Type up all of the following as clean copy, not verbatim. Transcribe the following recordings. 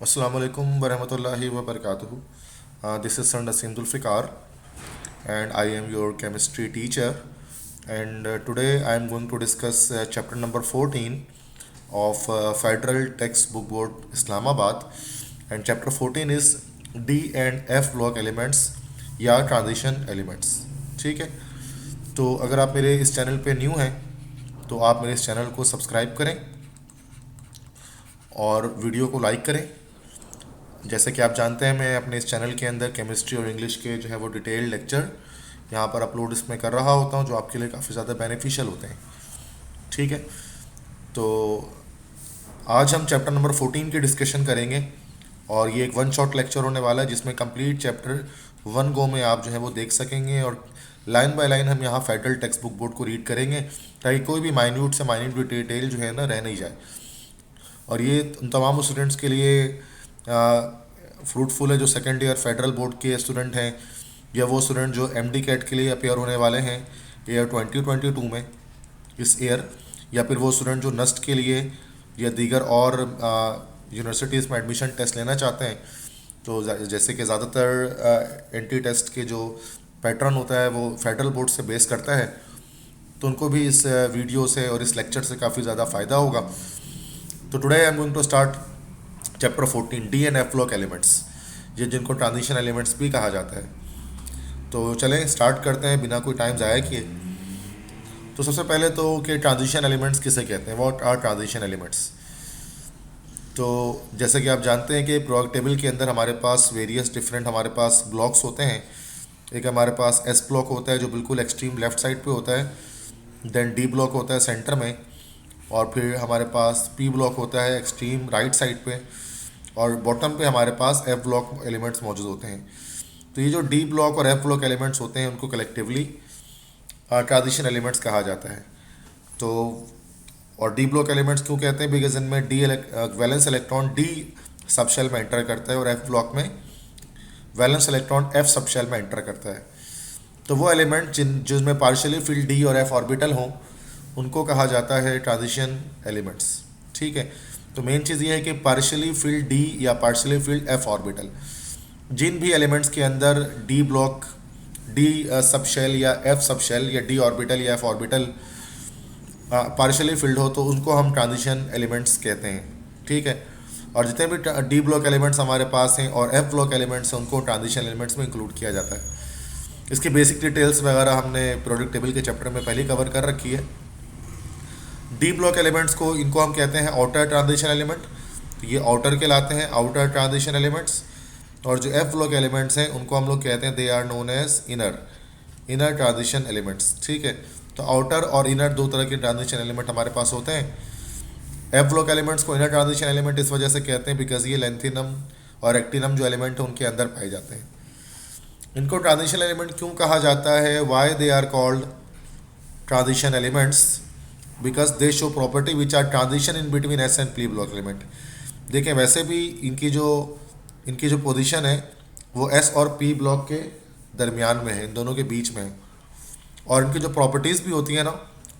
Assalamu alaikum warahmatullahi wabarakatuh. This is Sir Naseem Zulfikar, and I am your chemistry teacher. And today I am going to discuss chapter number 14 of Federal Textbook Board Islamabad. And chapter 14 is D and F block elements या transition elements. ठीक है, तो अगर आप मेरे इस channel पे new हैं तो आप मेरे इस चैनल को सब्सक्राइब करें और वीडियो को लाइक करें। जैसे कि आप जानते हैं, मैं अपने इस चैनल के अंदर केमिस्ट्री और इंग्लिश के जो है वो डिटेल्ड लेक्चर यहाँ पर अपलोड इसमें कर रहा होता हूँ, जो आपके लिए काफ़ी ज़्यादा बेनिफिशियल होते हैं। ठीक है, तो आज हम चैप्टर नंबर 14 की डिस्कशन करेंगे और ये एक वन शॉट लेक्चर होने वाला है जिसमें कंप्लीट चैप्टर वन गो में आप जो है वो देख सकेंगे और लाइन बाय लाइन हम यहाँ फेडरल टेक्स्ट बुक बोर्ड को रीड करेंगे ताकि कोई भी माइन्यूट से माइन्यूट डिटेल जो है ना रह नहीं जाए। और ये उन तमाम स्टूडेंट्स के लिए फ्रूटफुल है जो सेकेंड ईयर फेडरल बोर्ड के स्टूडेंट हैं, या वो स्टूडेंट जो एमडी कैट के लिए अपेयर होने वाले हैं ईयर 2022 में इस ईयर, या फिर वो स्टूडेंट जो नस्ट के लिए या दीगर और यूनिवर्सिटीज़ में एडमिशन टेस्ट लेना चाहते हैं। तो जैसे कि ज़्यादातर एंटी टेस्ट के जो पैटर्न होता है वो फेडरल बोर्ड से बेस करता है, तो उनको भी इस वीडियो से और इस लेक्चर से काफ़ी ज़्यादा फ़ायदा होगा। तो today I am going to start chapter 14 D and F block elements, ये जिनको ट्रांजिशन एलिमेंट्स भी कहा जाता है। तो चलें स्टार्ट करते हैं बिना कोई टाइम ज़ाया किए। तो सबसे पहले तो कि ट्रांजिशन एलिमेंट्स किसे कहते हैं, व्हाट आर ट्रांजिशन एलिमेंट्स। तो जैसे कि आप जानते हैं कि प्रोडक्ट टेबल के अंदर हमारे पास वेरियस डिफरेंट हमारे पास ब्लॉक्स होते हैं। एक हमारे पास एस ब्लॉक होता है जो बिल्कुल एक्सट्रीम लेफ्ट साइड पे होता है, देन डी ब्लॉक होता है सेंटर में, और फिर हमारे पास पी ब्लॉक होता है एक्सट्रीम राइट साइड पे, और बॉटम पे हमारे पास एफ ब्लॉक एलिमेंट्स मौजूद होते हैं। तो ये जो डी ब्लॉक और एफ ब्लॉक एलिमेंट्स होते हैं उनको कलेक्टिवली ट्रांजिशन एलिमेंट्स कहा जाता है। तो और डी ब्लॉक एलिमेंट्स क्यों कहते हैं, बिकॉज इनमें valence electron D subshell में एंटर करता है और एफ ब्लॉक में valence electron F subshell में एंटर करता है। तो वो एलिमेंट जिसमें पार्शियली फिल्ड डी और एफ ऑर्बिटल हों उनको कहा जाता है ट्रांजिशन एलिमेंट्स। ठीक है, तो मेन चीज़ ये है कि पार्शियली फिल्ड डी या पार्शियली फिल्ड एफ ऑर्बिटल, जिन भी एलिमेंट्स के अंदर D block D subshell या एफ सब शेल या डी ऑर्बिटल या एफ ऑर्बिटल पार्शियली फिल्ड हो तो उनको हम ट्रांजिशन एलिमेंट्स कहते हैं। ठीक है, और जितने भी डी ब्लॉक एलिमेंट्स हमारे पास हैं और एफ ब्लॉक एलिमेंट्स हैं उनको ट्रांजिशन एलिमेंट्स में इंक्लूड किया जाता है। इसकी बेसिक डिटेल्स वगैरह हमने प्रोडक्ट टेबल के चैप्टर में पहले कवर कर रखी है। डी ब्लॉक एलिमेंट्स को इनको हम कहते हैं आउटर ट्रांजिशन एलिमेंट, तो ये आउटर के लाते हैं आउटर ट्रांजिशन एलिमेंट्स। और जो एफ ब्लॉक एलिमेंट्स हैं उनको हम लोग कहते हैं they are known as inner transition elements. ठीक है, तो आउटर और इनर दो तरह के ट्रांजिशन एलिमेंट हमारे पास होते हैं। एफ ब्लॉक एलिमेंट्स को इनर ट्रांजिशन एलिमेंट इस वजह से कहते हैं बिकॉज ये लेंथिनम और एक्टिनम जो एलिमेंट है उनके अंदर पाए जाते हैं। इनको ट्रांजिशन एलिमेंट क्यों कहा जाता है, why they are called transition elements, because they show property which are transition in between S and P block element. देखें वैसे भी इनकी जो पोजीशन है वो एस और पी ब्लॉक के दरमियान में है, इन दोनों के बीच में है, और इनकी जो प्रॉपर्टीज़ भी होती है ना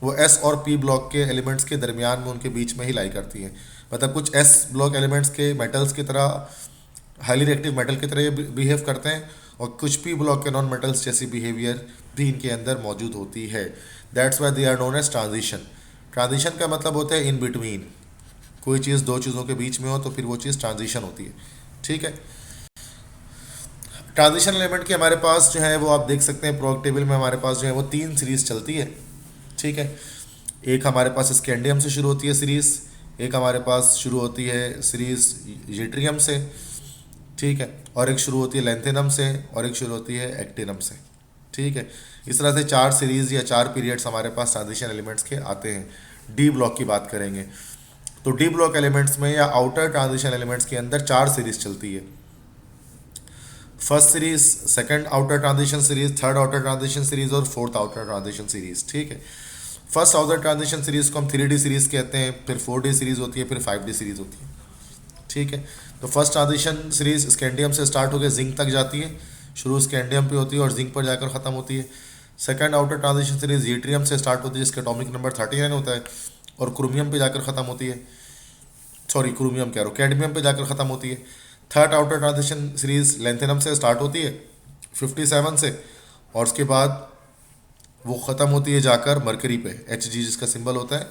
वो एस और पी ब्लॉक के एलिमेंट्स के दरमियान में उनके बीच में ही लाई करती है। मतलब कुछ एस ब्लॉक एलिमेंट्स के मेटल्स की तरह हाईली रिएक्टिव मेटल की तरह ये बिहेव करते हैं, और कुछ पी ब्लॉक के नॉन मेटल्स जैसी बिहेवियर भी इनके अंदर मौजूद होती है। That's why they are known as transition. Transition का मतलब होता है इन बिटवीन, कोई चीज़ दो चीज़ों के बीच में हो तो फिर वो चीज़ ट्रांजिशन होती है। ठीक है, ट्रांजिशन एलिमेंट की हमारे पास जो है वो आप देख सकते हैं प्रोडक्ट टेबल में हमारे पास जो है वो 3 सीरीज़ चलती है। ठीक है, एक हमारे पास स्कैंडियम से शुरू होती है सीरीज़, एक हमारे पास शुरू होती है सीरीज़ यूट्रियम से, ठीक है, और एक शुरू होती है लेंथेनम से, और एक शुरू होती है एक्टिनम से। ठीक है, इस तरह से 4 सीरीज़ या 4 पीरियड्स हमारे पास ट्रांजिशन एलिमेंट्स के आते हैं। डी ब्लॉक की बात करेंगे तो डी ब्लॉक एलिमेंट्स में या आउटर ट्रांजिशन एलिमेंट्स के अंदर 4 सीरीज़ चलती है। First series, second outer transition series, third outer transition series और फोर्थ आउटर ट्रांजिशन सीरीज। ठीक है, फर्स्ट आउटर ट्रांजिशन सीरीज को हम 3D सीरीज कहते हैं, फिर 4D सीरीज होती है, फिर 5D सीरीज होती है। ठीक है, तो फर्स्ट ट्रांजिशन सीरीज स्कैंडियम से स्टार्ट होकर जिंक तक जाती है, शुरू स्कैंडियम पे होती है और जिंक पर जाकर ख़त्म होती है। Second outer transition series yttrium से स्टार्ट होती है जिसका एटॉमिक नंबर 39 होता है और क्रोमियम पे जाकर ख़त्म होती है। सॉरी क्रोमियम कह रहा हूँ, कैडमियम पे जाकर ख़त्म होती है। Third outer transition series lanthanum से स्टार्ट होती है 57 से, और उसके बाद वो ख़त्म होती है जाकर मरकरी पे, एच जी जिसका सिंबल होता है,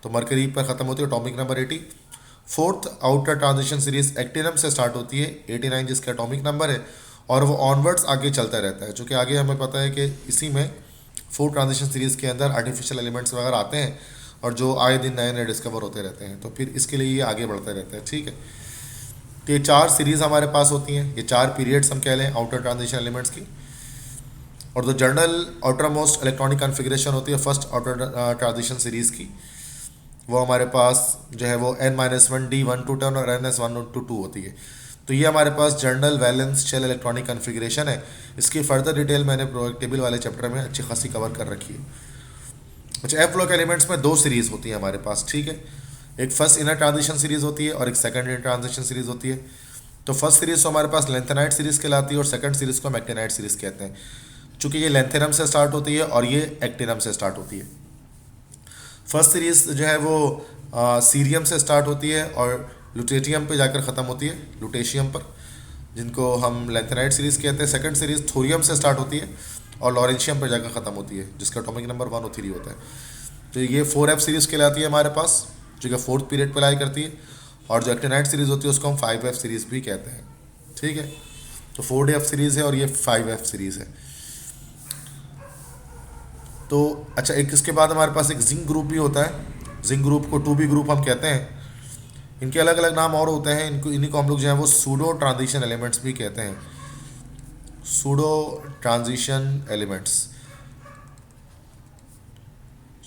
तो मरकरी पर ख़त्म होती है atomic number 80। Fourth outer transition series actinium से स्टार्ट होती है 89 जिसका एटॉमिक नंबर है, और वो ऑनवर्ड्स आगे चलता रहता है, चूँकि आगे हमें पता है कि इसी में फोर्थ ट्रांजिशन सीरीज़ के अंदर आर्टिफिशियल एलिमेंट्स वगैरह आते हैं और जो आए दिन नए नए डिस्कवर होते रहते हैं, तो फिर इसके लिए ये आगे बढ़ते रहता है। ठीक है, तो ये चार सीरीज़ हमारे पास होती हैं, ये चार पीरियड्स हम कह लें आउटर ट्रांजिशन एलिमेंट्स की। और जो general outer most electronic configuration होती है फर्स्ट आउटर ट्रांजिशन सीरीज़ की, वो हमारे पास जो है वो n-1d1 to 10 और ns1 to 2 होती है। तो ये हमारे पास general valence shell electronic configuration है। इसकी फर्दर डिटेल मैंने टेबल वाले चैप्टर में अच्छी खासी कवर कर रखी है। अच्छा, एफ ब्लॉक एलिमेंट्स में दो सीरीज़ होती है हमारे पास। ठीक है, एक फर्स्ट इनर ट्रांजिशन सीरीज़ होती है और एक सेकंड इनर ट्रांजिशन सीरीज़ होती है। तो फर्स्ट सीरीज़ तो हमारे पास लेंथेनाइट सीरीज़ कहलाती है और सेकंड सीरीज़ को हम एक्टिनाइट सीरीज़ कहते हैं, चूँकि ये लेंथेनम से स्टार्ट होती है और ये एक्टिनम से स्टार्ट होती है। फर्स्ट सीरीज़ जो है वो सीरियम से स्टार्ट होती है और लुटेटियम पे जाकर ख़त्म होती है, लुटेशियम पर, जिनको हम लेंथेनाइट सीरीज़ कहते हैं। सेकंड सीरीज़ थोरियम से स्टार्ट होती है और लॉरेंशियम पर जाकर ख़त्म होती है, जिसका एटॉमिक नंबर 103 होता है। तो ये 4F सीरीज़ कहलाती है हमारे पास, जो कि फोर्थ पीरियड पर लाई करती है, और जो एक्टिनाइट सीरीज़ होती है उसको हम 5F सीरीज़ भी कहते हैं। ठीक है, तो 4F सीरीज़ है और ये 5F सीरीज़ है। तो अच्छा, एक इसके बाद हमारे पास एक जिंक ग्रुप भी होता है, जिंक ग्रुप को 2B ग्रुप हम कहते हैं। इनके अलग अलग नाम और होते हैं, इन्हीं को हम लोग जो है वो सूडो ट्रांजिशन एलिमेंट्स भी कहते हैं, pseudo transition elements,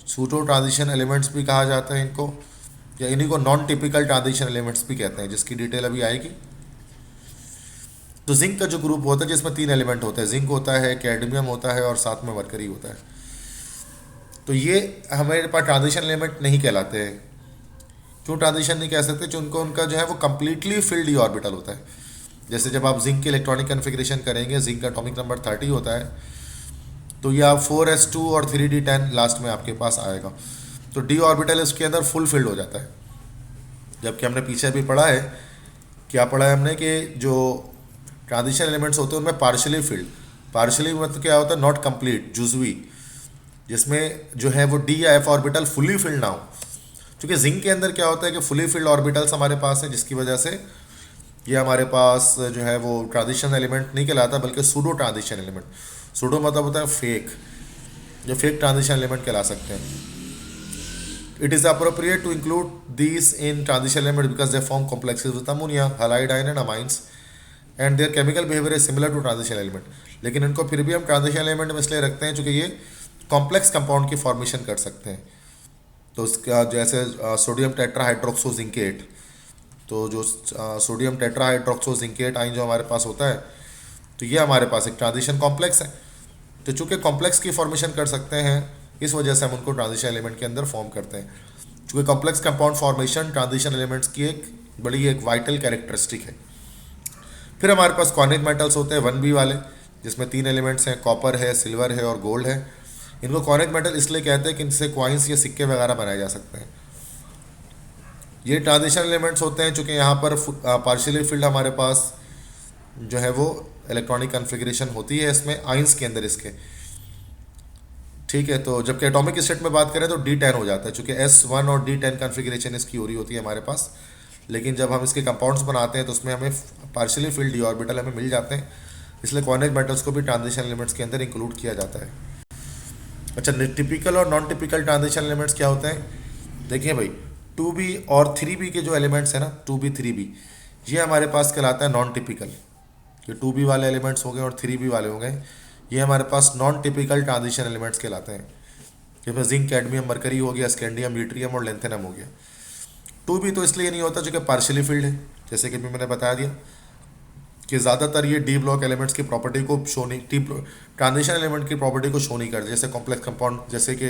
pseudo transition elements भी कहा जाता है इनको, या इन्हीं को नॉन टिपिकल ट्रांजिशन एलिमेंट्स भी कहते हैं, जिसकी डिटेल अभी आएगी। तो जिंक का जो ग्रुप होता है जिसमें 3 एलिमेंट होते हैं, जिंक होता है, कैडमियम होता है और साथ में मरकरी होता है। तो ये हमारे पास ट्रांजिशन एलिमेंट नहीं कहलाते हैं। क्यों ट्रांजिशन नहीं कह सकते? जो उनका जो है वो कंप्लीटली फिल्ड डी ऑर्बिटल होता है। जैसे जब आप जिंक की इलेक्ट्रॉनिक कन्फिग्रेशन करेंगे, जिंक का एटॉमिक नंबर 30 होता है, तो ये आप 4s2 और 3d10 लास्ट में आपके पास आएगा, तो डी ऑर्बिटल इसके अंदर फुल फिल्ड हो जाता है। जबकि हमने पीछे भी पढ़ा है, क्या पढ़ा है हमने, कि जो ट्रांजिशन एलिमेंट्स होते हैं उनमें पार्शली फिल्ड, पार्शली मतलब क्या होता है, नॉट कंप्लीट, जुजवी, जिसमें जो है वो डी या एफ ऑर्बिटल फुली फिल्ड ना हो। क्योंकि जिंक के अंदर क्या होता है कि फुली फिल्ड ऑर्बिटल्स हमारे पास है, जिसकी वजह से ये हमारे पास जो है वो ट्रांजिशन एलिमेंट नहीं कहलाता, बल्कि सूडो ट्रांजिशन एलिमेंट। सूडो मतलब होता है फेक, जो फेक ट्रांजिशन एलिमेंट कहला सकते हैं। It is appropriate to include these in transition element because they form complexes with ammonia, halide ion and amines and their chemical behaviour is similar to transition element. लेकिन इनको फिर भी हम transition element में इसलिए रखते हैं क्योंकि ये कॉम्प्लेक्स कंपाउंड की फॉर्मेशन कर सकते हैं। तो उसका जैसे सोडियम टेट्राहाइड्रोक्सोजिंकेट, तो जो सोडियम टेट्राहाइड्रोक्सोजिंकेट आयन जो हमारे पास होता है, तो ये हमारे पास एक ट्रांजिशन कॉम्प्लेक्स है। तो चूँकि कॉम्प्लेक्स की फॉर्मेशन कर सकते हैं, इस वजह से हम उनको ट्रांजिशन एलिमेंट के अंदर फॉर्म करते हैं। चूँकि complex compound formation transition elements की एक वाइटल कैरेक्टरिस्टिक है। फिर हमारे पास कॉर्निक मेटल्स होते हैं 1B वाले, जिसमें 3 एलिमेंट्स हैं, कॉपर है, सिल्वर है और गोल्ड है। इनको कॉर्निक मेटल इसलिए कहते हैं कि इनसे कॉइन्स या सिक्के वगैरह बनाए जा सकते हैं। ये ट्रांजिशन एलिमेंट्स होते हैं चूँकि यहाँ पर पार्शियली फिल्ड हमारे पास जो है वो इलेक्ट्रॉनिक कन्फिग्रेशन होती है इसमें आइंस के अंदर इसके। ठीक है, तो जबकि एटॉमिक स्टेट में बात करें तो D10 हो जाता है, चूँकि S1 और D10 कन्फिग्रेशन इसकी हो रही होती है हमारे पास। लेकिन जब हम इसके कंपाउंड्स बनाते हैं तो उसमें हमें पार्शियली फिल्ड डी ऑर्बिटल हमें मिल जाते हैं, इसलिए कॉर्निक मेटल्स को भी ट्रांजिशन एलिमेंट्स के अंदर इंक्लूड किया जाता है। अच्छा, टिपिकल और नॉन टिपिकल ट्रांजिशन एलिमेंट्स क्या होते हैं? देखिए भाई, 2B और 3B के जो एलिमेंट्स हैं ना, 2B 3B, ये हमारे पास कहलाता है नॉन टिपिकल। ये 2B वाले एलिमेंट्स हो गए और 3B वाले हो गए, ये हमारे पास नॉन टिपिकल ट्रांजिशन एलिमेंट्स कहलाते हैं। जैसे जिंक, कैडमियम, मरकरी हो गया, स्कैंडियम, यूट्रियम और लेंथेनम हो गया। 2B तो इसलिए नहीं होता क्योंकि पार्शियली फिल्ड है, जैसे कि भी मैंने बता दिया कि ज़्यादातर ये डी ब्लॉक एलिमेंट्स की प्रॉपर्टी को शो नहीं, ट्रांजिशन एलिमेंट की प्रॉपर्टी को शो नहीं करते। जैसे कॉम्प्लेक्स कंपाउंड, जैसे कि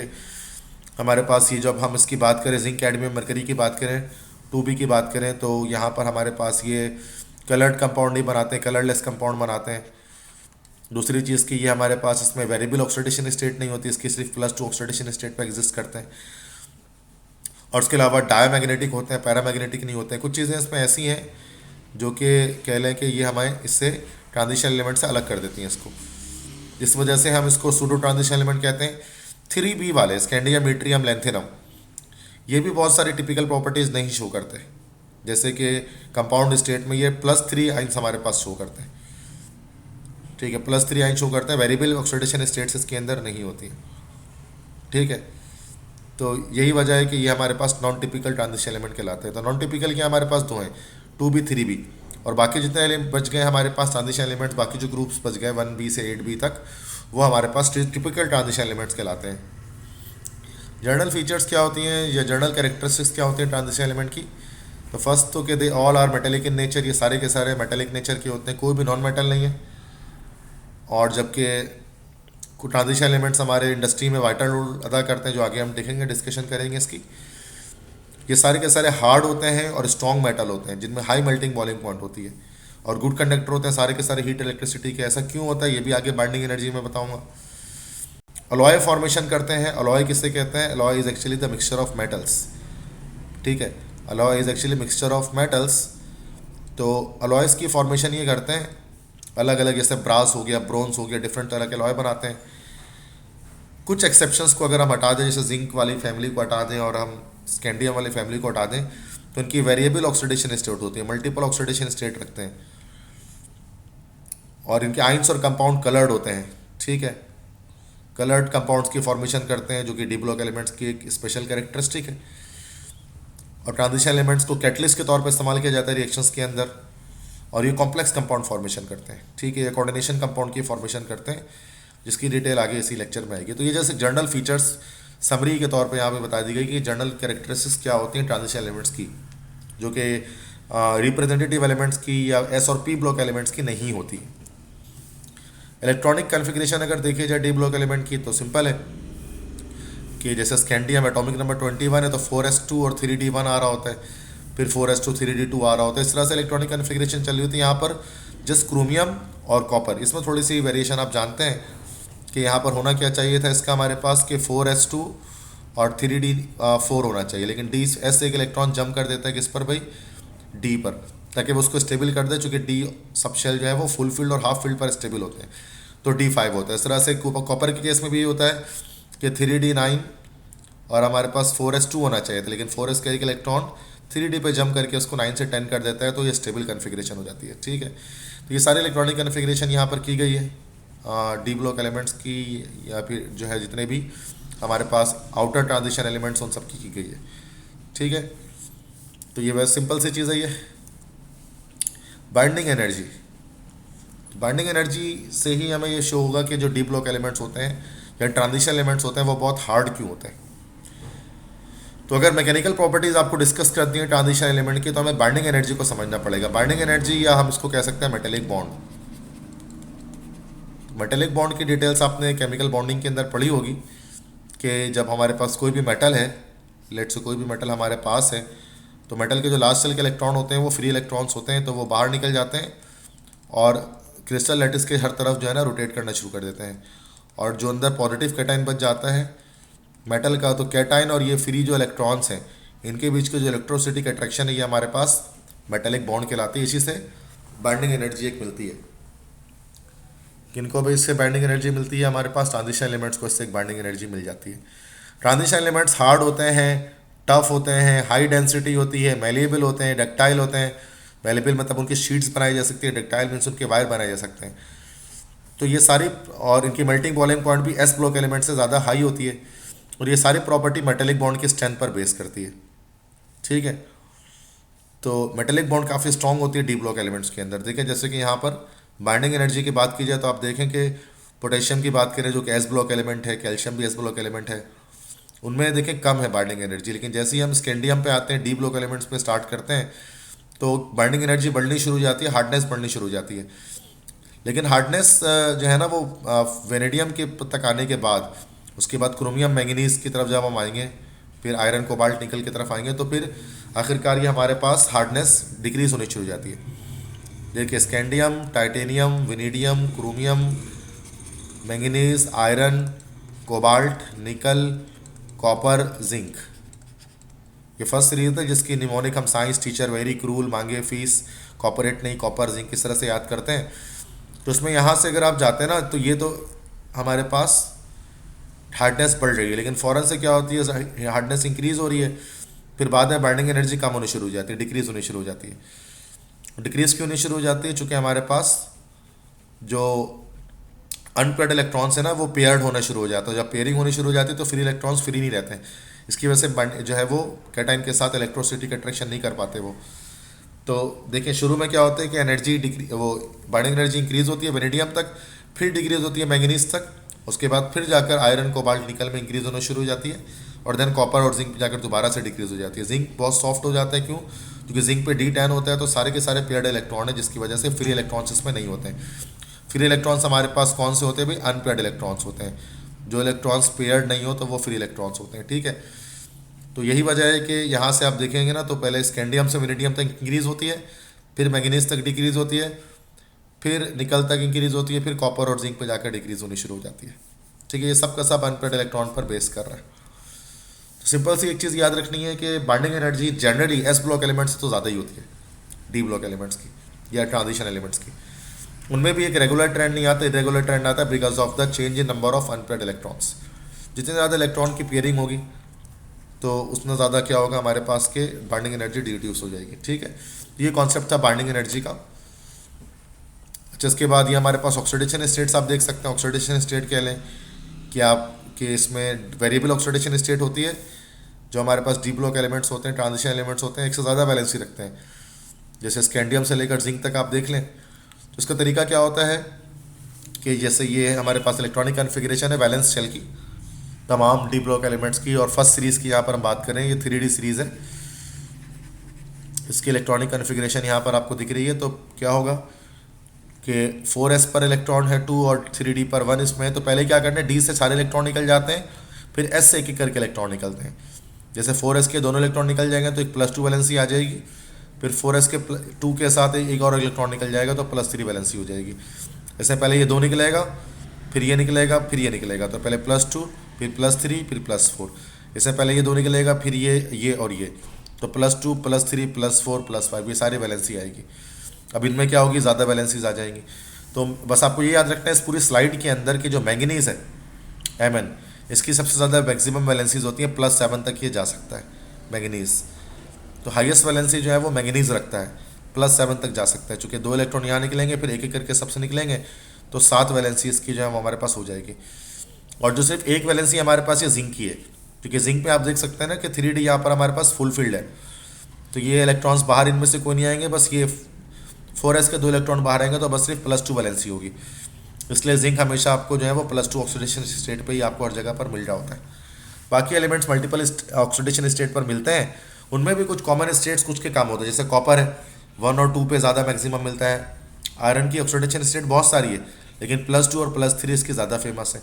हमारे पास ये जब हम इसकी बात करें, जिंक, कैडमियम, मरकरी की बात करें, 2B की बात करें, तो यहाँ पर हमारे पास ये कलर्ड कंपाउंड नहीं बनाते, कलरलेस कंपाउंड बनाते हैं। दूसरी चीज़ की ये हमारे पास इसमें वेरिएबल ऑक्सीडेशन स्टेट नहीं होती, इसकी सिर्फ +2 ऑक्सीडेशन स्टेट पर एग्जिस्ट करते हैं। और उसके अलावा डायमैग्नेटिक होते हैं, पैरामैग्नेटिक नहीं होते हैं। कुछ चीज़ें इसमें ऐसी हैं जो कि कह लें कि ये हमें इससे ट्रांजिशन एलिमेंट से अलग कर देती हैं इसको। इस वजह से हम इसको सूडो ट्रांजिशन एलिमेंट कहते हैं। 3B वाले स्कैंडियम, ईट्रियम, लैंथेनम, ये भी बहुत सारी टिपिकल प्रॉपर्टीज़ नहीं शो करते। जैसे कि कंपाउंड स्टेट में ये +3 आइंस हमारे पास शो करते हैं, ठीक है, +3 आइन शो करते हैं। वेरिएबल ऑक्सीडेशन स्टेट्स इसके अंदर नहीं होती हैं, ठीक है। तो यही वजह है कि ये हमारे पास नॉन टिपिकल ट्रांजिशन एलिमेंट कहलाते हैं। तो नॉन टिपिकल के हमारे पास दो हैं, 2B 3B, और बाकी जितने बच गए हमारे पास ट्रांजिशन एलिमेंट्स, बाकी जो ग्रुप्स बच गए 1B से 8B तक, वो हमारे पास टिपिकल ट्रांजिशन एलिमेंट्स कहलाते हैं। जर्नल फीचर्स क्या होती हैं या जर्नल कैरेक्टरिस्टिक्स क्या होती हैं ट्रांजिशन एलिमेंट की? तो फर्स्ट तो कि they all are metallic in nature, ये सारे के सारे मेटेलिक नेचर के होते हैं, कोई भी नॉन मेटल नहीं है। और जबकि ट्रांजिशन एलिमेंट्स हमारे इंडस्ट्री में वाइटल रोल अदा करते हैं, जो आगे हम देखेंगे, डिस्कशन करेंगे इसकी। ये सारे के सारे हार्ड होते हैं और स्ट्रॉन्ग मेटल होते हैं, जिनमें हाई मेल्टिंग बॉइलिंग पॉइंट होती है, और गुड कंडक्टर होते हैं सारे के सारे हीट इलेक्ट्रिसिटी के। ऐसा क्यों होता है ये भी आगे बाइंडिंग एनर्जी में बताऊंगा। अलॉय फॉर्मेशन करते हैं। अलॉय किससे कहते हैं? Alloy is actually the mixture of metals, ठीक है। Alloy is actually mixture of metals. तो अलॉयस की फॉर्मेशन ये करते हैं अलग अलग, जैसे ब्रास हो गया, ब्रोंज हो गया, डिफरेंट तरह के अलॉय बनाते हैं। कुछ एक्सेप्शंस को अगर हम हटा दें, जैसे जिंक वाली फैमिली को हटा दें और हम स्कैंडियम वाली फैमिली को हटा दें, तो इनकी वेरिएबल ऑक्सीडेशन स्टेट होती है, मल्टीपल ऑक्सीडेशन स्टेट रखते हैं, और इनके आइंस और कंपाउंड कलर्ड होते हैं, ठीक है। कलर्ड कंपाउंड्स की फॉर्मेशन करते हैं, जो कि डी ब्लॉक एलिमेंट्स की एक स्पेशल कैरेक्टरिस्टिक है। और ट्रांजिशन एलिमेंट्स को कैटलिस्ट के तौर पर इस्तेमाल किया जाता है रिएक्शंस के अंदर, और ये कॉम्प्लेक्स कंपाउंड फॉर्मेशन करते हैं, ठीक है। ये कोऑर्डिनेशन कंपाउंड की फॉर्मेशन करते हैं, जिसकी डिटेल आगे इसी लेक्चर में आएगी। तो ये जैसे जर्नल फीचर्स समरी के तौर पे यहाँ पे बता दी गई कि जर्नल कैरेक्टरिस्टिक्स क्या होती हैं ट्रांजिशन एलिमेंट्स की, जो कि रिप्रेजेंटेटिव एलिमेंट्स की या S और P ब्लॉक एलिमेंट्स की नहीं होती। इलेक्ट्रॉनिक कन्फिग्रेशन अगर देखी जाए डी ब्लॉक एलिमेंट की, तो सिंपल है कि जैसे स्कैंडियम एटॉमिक नंबर 21 है, तो 4s2 और 3d1 आ रहा होता है, फिर 4s2 3d2 आ रहा होता है। इस तरह से इलेक्ट्रॉनिक कन्फिग्रेशन चल रही होती है। यहाँ पर जस्ट क्रोमियम और कॉपर, इसमें थोड़ी सी वेरिएशन आप जानते हैं कि यहाँ पर होना क्या चाहिए था इसका हमारे पास कि 4s2 और 3d4 होना चाहिए, लेकिन डी एस एक इलेक्ट्रॉन जंप कर देता है किस पर भाई? डी पर, ताकि वो उसको स्टेबल कर दे, चूँकि डी सब शेल जो है वो फुल फील्ड और हाफ फील्ड पर स्टेबल होते हैं, तो D5 होता है। इस तरह से कॉपर के केस में भी होता है कि 3d9 और हमारे पास 4s2 होना चाहिए था, लेकिन 4s का एक इलेक्ट्रॉन 3d पे जंप करके उसको 9 से 10 कर देता है, तो ये स्टेबल कन्फिग्रेशन हो जाती है, ठीक है। तो ये सारी इलेक्ट्रॉनिक कन्फिग्रेशन यहाँ पर की गई है डी ब्लॉक एलिमेंट्स की, या फिर जो है जितने भी हमारे पास आउटर ट्रांजिशन एलिमेंट्स उन सब की गई है, ठीक है। तो ये बस सिंपल सी चीज़ है ये। बाइंडिंग एनर्जी, बाइंडिंग एनर्जी से ही हमें ये शो होगा कि जो डी ब्लॉक एलिमेंट्स होते हैं या ट्रांजिशन एलिमेंट्स होते हैं वो बहुत हार्ड क्यों होते हैं। तो अगर मैकेनिकल प्रॉपर्टीज़ आपको डिस्कस करती हैं ट्रांजिशन एलिमेंट की, तो हमें बाइंडिंग एनर्जी को समझना पड़ेगा। बाइंडिंग एनर्जी, या हम इसको कह सकते हैं मेटेलिक बॉन्ड। मेटेलिक बॉन्ड की डिटेल्स आपने केमिकल बॉन्डिंग के अंदर पढ़ी होगी कि जब हमारे पास कोई भी मेटल है, लेट से कोई भी मेटल हमारे पास है, तो मेटल के जो लास्ट शेल के इलेक्ट्रॉन होते हैं वो फ्री इलेक्ट्रॉन्स होते हैं, तो वो बाहर निकल जाते हैं और क्रिस्टल लैटिस के हर तरफ जो है ना रोटेट करना शुरू कर देते हैं। और जो अंदर पॉजिटिव कैटाइन बच जाता है मेटल का, तो कैटाइन और ये फ्री जो इलेक्ट्रॉन्स हैं इनके बीच के जो इलेक्ट्रोसिटिक अट्रैक्शन है ये हमारे पास मेटेलिक बॉन्ड कहलाती है। इसी से बाइंडिंग एनर्जी एक मिलती है। किनको भी इससे बाइंडिंग एनर्जी मिलती है? हमारे पास ट्रांजिशन एलिमेंट्स को इससे एक बाइंडिंग एनर्जी मिल जाती है। ट्रांजिशन एलिमेंट्स हार्ड होते हैं, टफ होते हैं, हाई डेंसिटी होती है, मेलेबल होते हैं, डक्टाइल होते हैं। मेलेबल मतलब उनकी शीट्स बनाई जा सकती है, डक्टाइल मीन्स उनके वायर बनाए जा सकते हैं। तो ये सारी, और इनकी मेल्टिंग बॉइलिंग पॉइंट भी एस ब्लॉक एलिमेंट से ज़्यादा हाई होती है, और ये सारी प्रॉपर्टी मेटेलिक बॉन्ड की स्ट्रेंथ पर बेस करती है, ठीक है। तो मेटेलिक बॉन्ड काफ़ी स्ट्रॉन्ग होती है डी ब्लॉक एलिमेंट्स के अंदर। देखें जैसे कि यहाँ पर बाइंडिंग एनर्जी की बात की जाए तो आप देखें कि पोटेशियम की बात करें जो कि एस ब्लॉक एलिमेंट है, कैल्शियम भी एस ब्लॉक एलिमेंट है, उनमें देखें कम है बाइंडिंग एनर्जी। लेकिन जैसे ही हम स्कैंडियम पे आते हैं, डी ब्लॉक एलिमेंट्स पे स्टार्ट करते हैं, तो बाइंडिंग एनर्जी बढ़नी शुरू हो जाती है, हार्डनेस बढ़नी शुरू हो जाती है। लेकिन हार्डनेस जो है ना वो वेनेडियम के तक आने के बाद, उसके बाद क्रोमियम मैंगनीज की तरफ जब हम आएंगे, फिर आयरन कोबाल्ट निकल की तरफ आएंगे, तो फिर आखिरकार ये हमारे पास हार्डनेस डिक्रीज होनी शुरू हो जाती है। देखिए scandium, titanium, vanadium, chromium, manganese, iron, cobalt, निकल, कॉपर, जिंक, ये फर्स्ट सीरीज है जिसकी निमोनिक हम साइंस टीचर वेरी क्रूल मांगे फीस कॉपरेट नहीं कॉपर जिंक किस तरह से याद करते हैं। तो उसमें यहाँ से अगर आप जाते हैं ना तो ये तो हमारे पास हार्डनेस बढ़ रही है, लेकिन फ़ौरन से क्या होती है हार्डनेस इंक्रीज हो रही है, फिर बाद में बाइंडिंग एनर्जी कम होनी शुरू हो जाती है, डिक्रीज होनी शुरू हो जाती है। डिक्रीज क्यों होनी शुरू हो जाती है? चूँकि हमारे पास जो अनपेयर्ड इलेक्ट्रॉन्स है ना वो पेयर्ड होना शुरू हो जाता है। जब पेयरिंग होनी शुरू हो जाती है तो फ्री इलेक्ट्रॉन्स फ्री नहीं रहते हैं, इसकी वजह से जो है वो कैटाइन के साथ इलेक्ट्रोसिटी का अट्रैक्शन नहीं कर पाते वो। तो देखिए शुरू में क्या होता है कि एनर्जी वो बाइंडिंग एनर्जी इंक्रीज होती है वेनेडियम तक, फिर डिक्रीज होती है मैंगनीज तक, उसके बाद फिर जाकर आयरन कोबाल्ट निकल में इंक्रीज होना शुरू हो जाती है, और देन कॉपर और जिंक जाकर दोबारा से डिक्रीज हो जाती है। जिंक बहुत सॉफ्ट हो जाता है, क्यों? क्योंकि जिंक पे D10 होता है, तो सारे के सारे पेयर्ड इलेक्ट्रॉन है, जिसकी वजह से फ्री इलेक्ट्रॉन्स इसमें नहीं होते हैं। फ्री इलेक्ट्रॉन्स हमारे पास कौन से होते हैं भाई? अनपेयर्ड इलेक्ट्रॉन्स होते हैं। जो इलेक्ट्रॉन्स पेयर्ड नहीं हो तो वो फ्री इलेक्ट्रॉन्स होते हैं, ठीक है। तो यही वजह है कि यहाँ से आप देखेंगे ना तो पहले स्कैंडियम से वेनेडियम तक इंक्रीज होती है, फिर मैंगनीज तक डिक्रीज होती है, फिर निकल तक इंक्रीज होती है, फिर कॉपर और जिंक पे जाकर डिक्रीज होनी शुरू हो जाती है, ठीक है। ये सब का सब अनपेयर्ड इलेक्ट्रॉन पर बेस कर रहा है। तो सिंपल सी एक चीज़ याद रखनी है कि binding energy generally S block elements से तो ज़्यादा ही होती है डी ब्लॉक एलिमेंट्स की या ट्रांजिशन एलिमेंट्स की। उनमें भी एक रेगुलर ट्रेंड नहीं आता, इरेगुलर ट्रेंड आता है because of the change in number of unpaired electrons. जितने ज़्यादा इलेक्ट्रॉन की पेयरिंग होगी तो उतना ज़्यादा क्या होगा हमारे पास के बाइंडिंग एनर्जी रिड्यूस हो जाएगी, ठीक है। ये कॉन्सेप्ट था बाइंडिंग एनर्जी का। अच्छा, इसके बाद ये हमारे पास ऑक्सीडेशन स्टेट्स आप देख सकते हैं। ऑक्सीडेशन स्टेट कह लें कि आपके इसमें वेरिएबल ऑक्सीडेशन स्टेट होती है, जो हमारे पास डी ब्लॉक एलिमेंट्स होते हैं, ट्रांजिशन एलिमेंट्स होते हैं, एक से ज़्यादा वैलेंसी रखते हैं। जैसे स्कैंडियम से लेकर जिंक तक आप देख लें तो इसका तरीका क्या होता है कि जैसे ये हमारे पास इलेक्ट्रॉनिक कन्फिग्रेशन है वैलेंस शेल की तमाम डी ब्लॉक एलिमेंट्स की, और फर्स्ट सीरीज़ की यहाँ पर हम बात करें, ये 3D सीरीज़ है। इसकी इलेक्ट्रॉनिक कन्फिग्रेशन यहाँ पर आपको दिख रही है। तो क्या होगा कि 4s पर इलेक्ट्रॉन है 2 और 3d पर 1 इसमें है। तो पहले क्या करना है, d से सारे इलेक्ट्रॉन निकल जाते हैं, फिर s से एक एक करके इलेक्ट्रॉन निकलते हैं। जैसे 4s के दोनों इलेक्ट्रॉन निकल जाएंगे तो एक +2 वैलेंसी आ जाएगी, फिर 4s के 2 के साथ एक और इलेक्ट्रॉन निकल जाएगा तो +3 वैलेंसी हो जाएगी। ऐसे पहले ये 2 निकलेगा, फिर ये निकलेगा, फिर ये निकलेगा, तो पहले +2 फिर +3 फिर +4। इससे पहले ये 2 निकलेगा, फिर ये और ये, तो +2 +3 +4 +5, ये सारी वैलेंसी आएगी। अब इनमें क्या होगी, ज़्यादा वैलेंसीज आ जाएंगी। तो बस आपको ये याद रखना है इस पूरी स्लाइड के अंदर की जो मैंगनीज है Mn, इसकी सबसे ज़्यादा मैक्सिमम वैलेंसीज होती है, +7 तक ये जा सकता है मैंगनीज। तो हाईएस्ट वैलेंसी जो है वो मैंगनीज रखता है, +7 तक जा सकता है। चूँकि 2 इलेक्ट्रॉन यहाँ निकलेंगे, फिर एक एक करके सबसे निकलेंगे, तो 7 वैलेंसी इसकी जो है वो हमारे पास हो जाएगी। और जो सिर्फ एक वैलेंसी हमारे पास ये जिंक की है, क्योंकि जिंक पे आप देख सकते हैं ना कि 3d यहाँ पर हमारे पास फुल फील्ड है, तो ये इलेक्ट्रॉन्स बाहर इनमें से कोई नहीं आएंगे, बस ये 4s के 2 इलेक्ट्रॉन बाहर आएंगे, तो बस सिर्फ +2 वैलेंसी होगी। इसलिए जिंक हमेशा आपको जो है वो +2 ऑक्सीडेशन स्टेट पे ही आपको हर जगह पर मिल रहा होता है। बाकी एलिमेंट्स मल्टीपल ऑक्सीडेशन स्टेट पर मिलते हैं, उनमें भी कुछ कॉमन स्टेट्स कुछ के काम होते हैं। जैसे कॉपर है 1 और 2 पे ज़्यादा मैक्सिमम मिलता है। आयरन की ऑक्सीडेशन स्टेट बहुत सारी है, लेकिन +2 और +3 इसकी ज़्यादा फेमस है।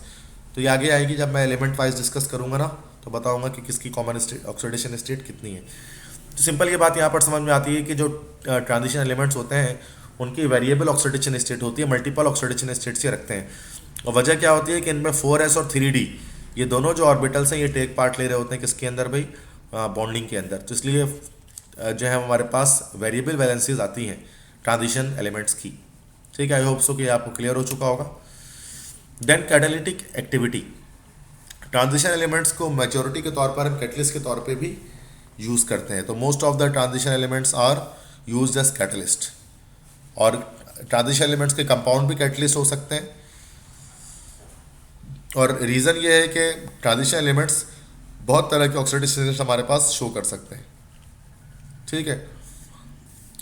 तो ये आगे आएगी जब मैं एलिमेंट वाइज डिस्कस करूँगा ना, तो बताऊँगा कि किसकी कॉमन ऑक्सीडेशन स्टेट कितनी है। तो सिंपल ये बात यहाँ पर समझ में आती है कि जो ट्रांजिशन एलिमेंट्स होते हैं उनकी वेरिएबल ऑक्सीडेशन स्टेट होती है, मल्टीपल ऑक्सीडेशन स्टेट से रखते हैं। और वजह क्या होती है कि इनमें 4s और 3d ये दोनों जो ऑर्बिटल्स हैं ये टेक पार्ट ले रहे होते हैं किसके अंदर भाई, बॉन्डिंग के अंदर। तो इसलिए जो है हमारे पास वेरिएबल वैलेंसीज आती हैं ट्रांजिशन एलिमेंट्स की, ठीक है। आई होप सो कि आपको क्लियर हो चुका होगा। Then catalytic activity, transition elements को मेजॉरिटी के तौर पर हम कैटलिस्ट के तौर पे भी यूज़ करते हैं। तो most of the transition elements are used as catalyst, और ट्रांजिशन एलिमेंट्स के कंपाउंड भी कैटलिस्ट हो सकते हैं। और रीज़न ये है कि ट्रांजिशन एलिमेंट्स बहुत तरह के ऑक्सीडेशन हमारे पास शो कर सकते हैं, ठीक है।